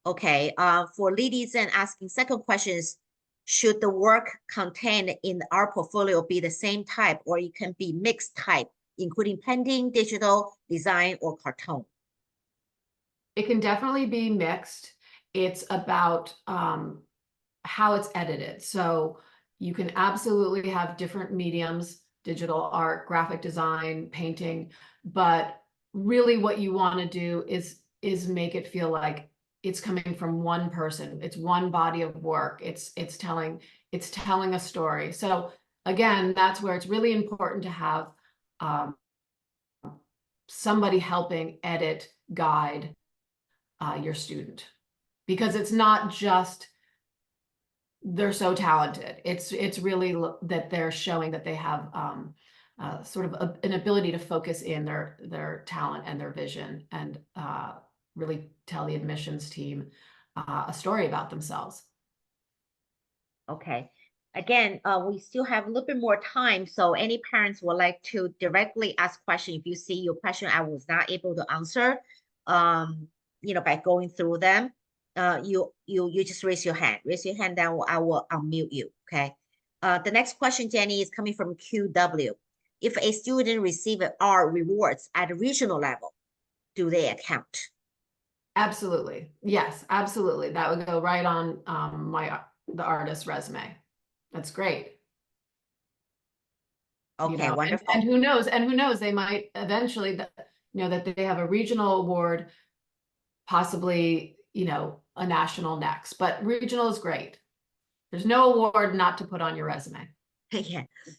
Okay, for ladies and asking second questions, should the work contained in our portfolio be the same type or it can be mixed type, including painting, digital, design, or cartoon? It can definitely be mixed. It's about how it's edited. So you can absolutely have different mediums, digital art, graphic design, painting, but really what you want to do is make it feel like it's coming from one person. It's one body of work. It's telling a story. So again, that's where it's really important to have somebody helping edit, guide your student, because it's not just they're so talented. It's really that they're showing that they have sort of an ability to focus in their talent and their vision and really tell the admissions team a story about themselves. Okay. Again, we still have a little bit more time, so any parents would like to directly ask questions. If you see your question I was not able to answer, by going through them, you just raise your hand. Raise your hand, then I will unmute you. Okay. The next question, Jenny, is coming from QW. If a student receives R rewards at a regional level, do they account? Absolutely. Yes, absolutely. That would go right on the artist's resume. That's great. Okay, wonderful. And who knows, they might eventually, that they have a regional award, possibly, a national next, but regional is great. There's no award not to put on your resume.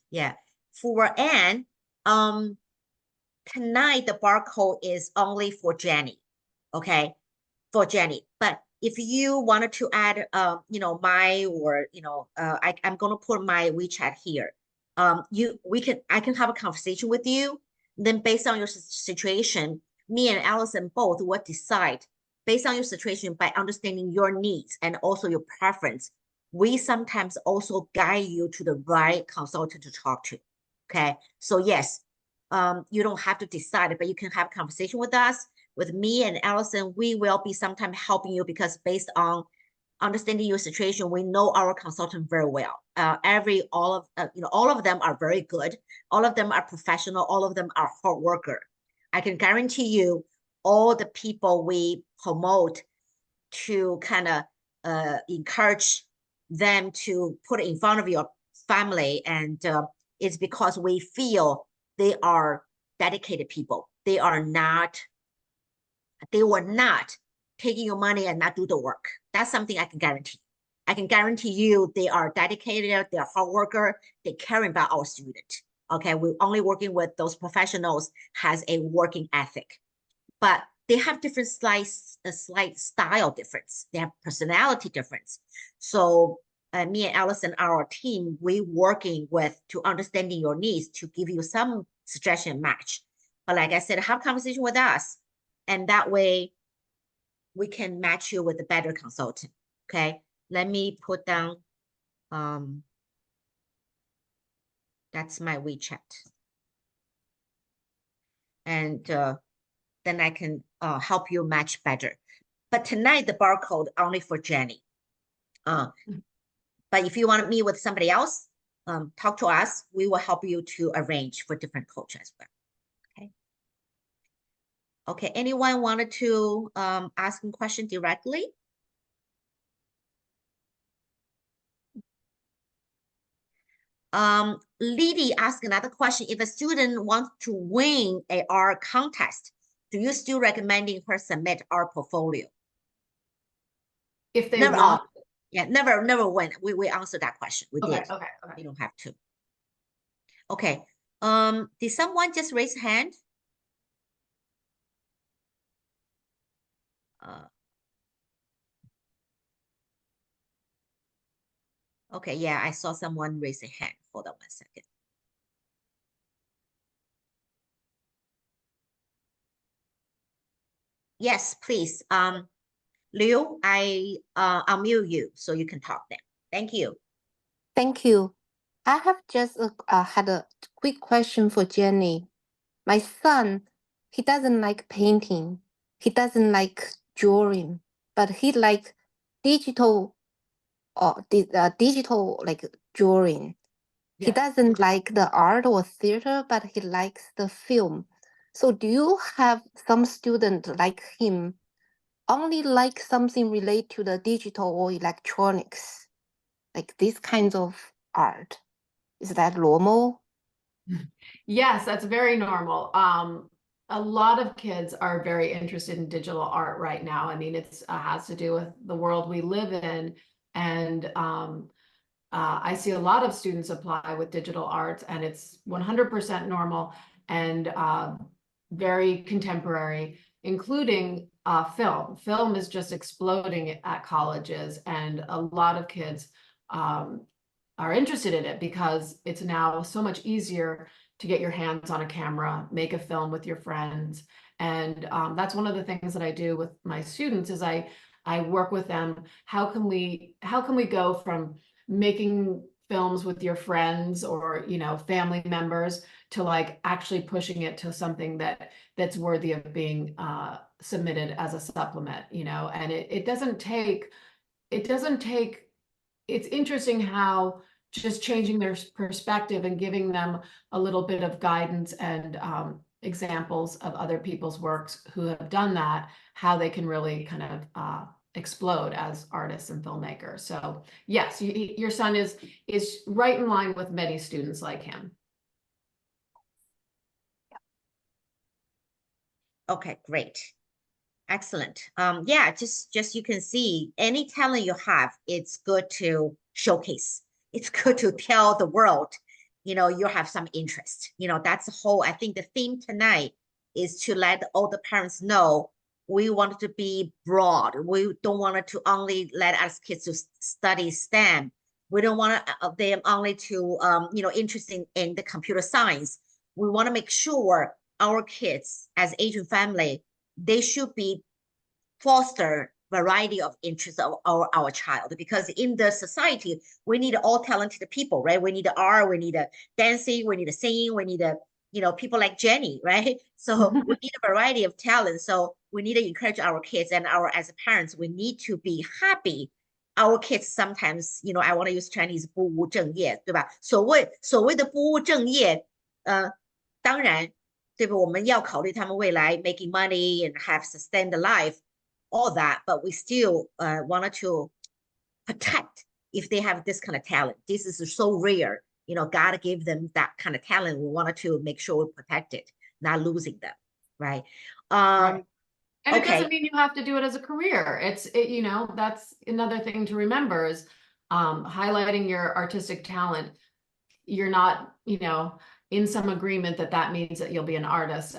Yeah. For Anne, tonight the barcode is only for Jenny. Okay, for Jenny. But if you wanted to add, I'm going to put my WeChat here. I can have a conversation with you. Then based on your situation, me and Allison both will decide based on your situation by understanding your needs and also your preference. We sometimes also guide you to the right consultant to talk to. Okay, so yes, you don't have to decide it, but you can have a conversation with us. With me and Allison, we will be sometime helping you because based on understanding your situation. We know our consultant very well. All of them are very good. All of them are professional. All of them are hard worker. I can guarantee you, all the people we promote to kind of encourage them to put it in front of your family, and it's because we feel they are dedicated people. They were not taking your money and not do the work. That's something I can guarantee. I can guarantee you they are dedicated, they're hard worker, they care about our student. Okay, we're only working with those professionals has a working ethic, but they have different slight style difference. They have personality difference. So me and Allison, our team, we working with to understanding your needs to give you some suggestion match. But like I said, have conversation with us, and that way we can match you with a better consultant. Okay, let me put down, that's my WeChat. And then I can help you match better. But tonight, the barcode only for Jenny. But if you want to meet with somebody else, talk to us. We will help you to arrange for different coach as well. Okay. Okay, anyone wanted to ask a question directly? Liddy asked another question. If a student wants to win a art contest, do you still recommending her submit art portfolio? If they want. Yeah, never win. We answered that question. We did. Okay. You don't have to. Okay. Did someone just raise a hand? Okay, yeah, I saw someone raise a hand. Hold on 1 second. Yes, please. Liu, I unmute you so you can talk then. Thank you. Thank you. I have just had a quick question for Jenny. My son, he doesn't like painting. He doesn't like drawing, but he like digital like drawing. Yeah. He doesn't like the art or theater, but he likes the film. So do you have some student like him only like something related to the digital or electronics, like these kinds of art? Is that normal? Yes, that's very normal. A lot of kids are very interested in digital art right now. I mean, it has to do with the world we live in. And I see a lot of students apply with digital arts, and it's 100% normal and very contemporary, including film. Film is just exploding at colleges, and a lot of kids are interested in it because it's now so much easier to get your hands on a camera, make a film with your friends. And that's one of the things that I do with my students is I work with them. How can we go from making films with your friends or, you know, family members to like actually pushing it to something that's worthy of being submitted as a supplement, you know? And it doesn't take, it's interesting how just changing their perspective and giving them a little bit of guidance and examples of other people's works who have done that, how they can really kind of explode as artists and filmmakers. So yes, your son is right in line with many students like him. Okay, great. Excellent. Yeah, just you can see any talent you have, it's good to showcase. It's good to tell the world, you know, you have some interest. You know, that's the whole, I think the theme tonight is to let all the parents know we want it to be broad. We don't want it to only let us kids to study STEM. We don't want them only to, you know, interested in the computer science. We want to make sure our kids as Asian family, they should be foster variety of interests of our child, because in the society, we need all talented people, right? We need art, we need dancing, we need singing, we need you know, people like Jenny, right? So we need a variety of talent. So we need to encourage our kids and as parents, we need to be happy our kids sometimes, I want to use Chinese 不务正业，对吧？所谓的不务正业，当然，对吧？我们要考虑他们未来 making money and have sustained life, all that, but we still wanted to protect if they have this kind of talent. This is so rare. God gave them that kind of talent. We wanted to make sure we protect it, not losing them, right? Right. And okay. It doesn't mean you have to do it as a career. That's another thing to remember is highlighting your artistic talent. You're not, in some agreement that means that you'll be an artist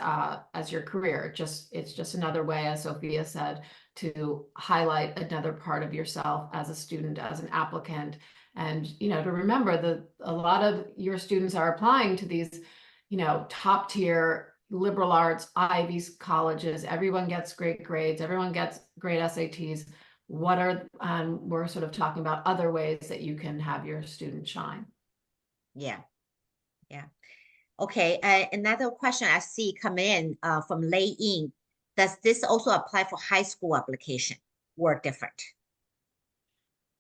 as your career. It's just another way, as Sophia said, to highlight another part of yourself as a student, as an applicant. And, to remember that a lot of your students are applying to these, top tier liberal arts, Ivy's colleges. Everyone gets great grades. Everyone gets great SATs. We're sort of talking about other ways that you can have your student shine. Yeah. Okay. Another question I see come in from Lei Ying. Does this also apply for high school application or different?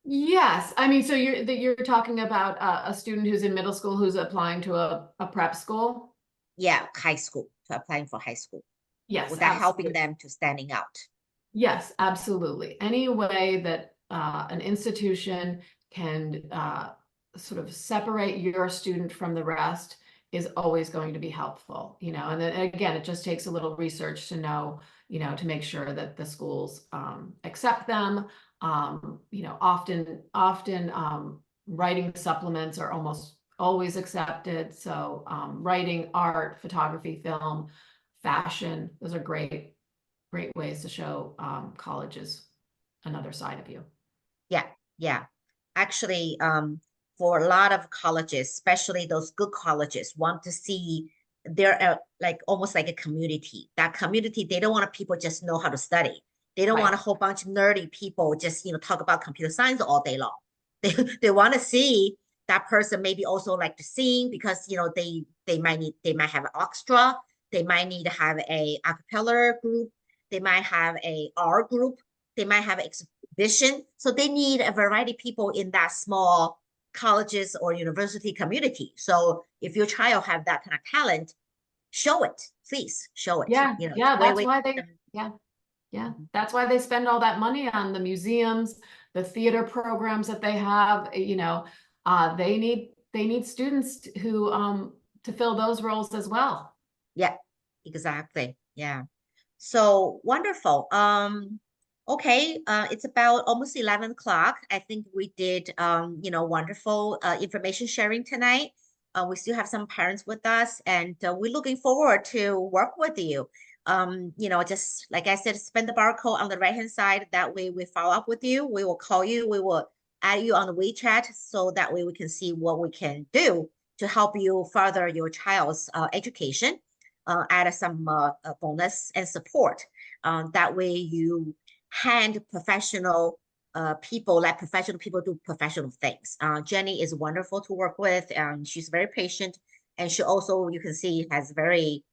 Yes. I mean, so you're talking about a student who's in middle school who's applying to a prep school? Yeah, high school, to applying for high school. Yes. Without helping them to standing out. Yes, absolutely. Any way that an institution can sort of separate your student from the rest is always going to be helpful, and then again, it just takes a little research to know, to make sure that the schools accept them. Often writing supplements are almost always accepted. So writing, art, photography, film, fashion, those are great ways to show colleges another side of you. Yeah. Actually, for a lot of colleges, especially those good colleges, want to see they're almost like a community. That community, they don't want people just know how to study. They don't want a whole bunch of nerdy people just talk about computer science all day long. They want to see that person maybe also like to sing because they might have an orchestra. They might need to have a cappella group. They might have a art group. They might have exhibition. So they need a variety of people in that small colleges or university community. So if your child have that kind of talent, show it, please show it. Yeah. That's why they spend all that money on the museums, the theater programs that they have. They need students who to fill those roles as well. Yeah, exactly. Yeah. So wonderful. Okay, it's about almost 11 o'clock. I think we did, wonderful information sharing tonight. We still have some parents with us, and we're looking forward to work with you. Just like I said, spend the barcode on the right-hand side. That way we follow up with you. We will call you. We will add you on the WeChat, so that way we can see what we can do to help you further your child's education, add some bonus and support. That way you hand professional people, let professional people do professional things. Jenny is wonderful to work with, and she's very patient, and she also, you can see, has very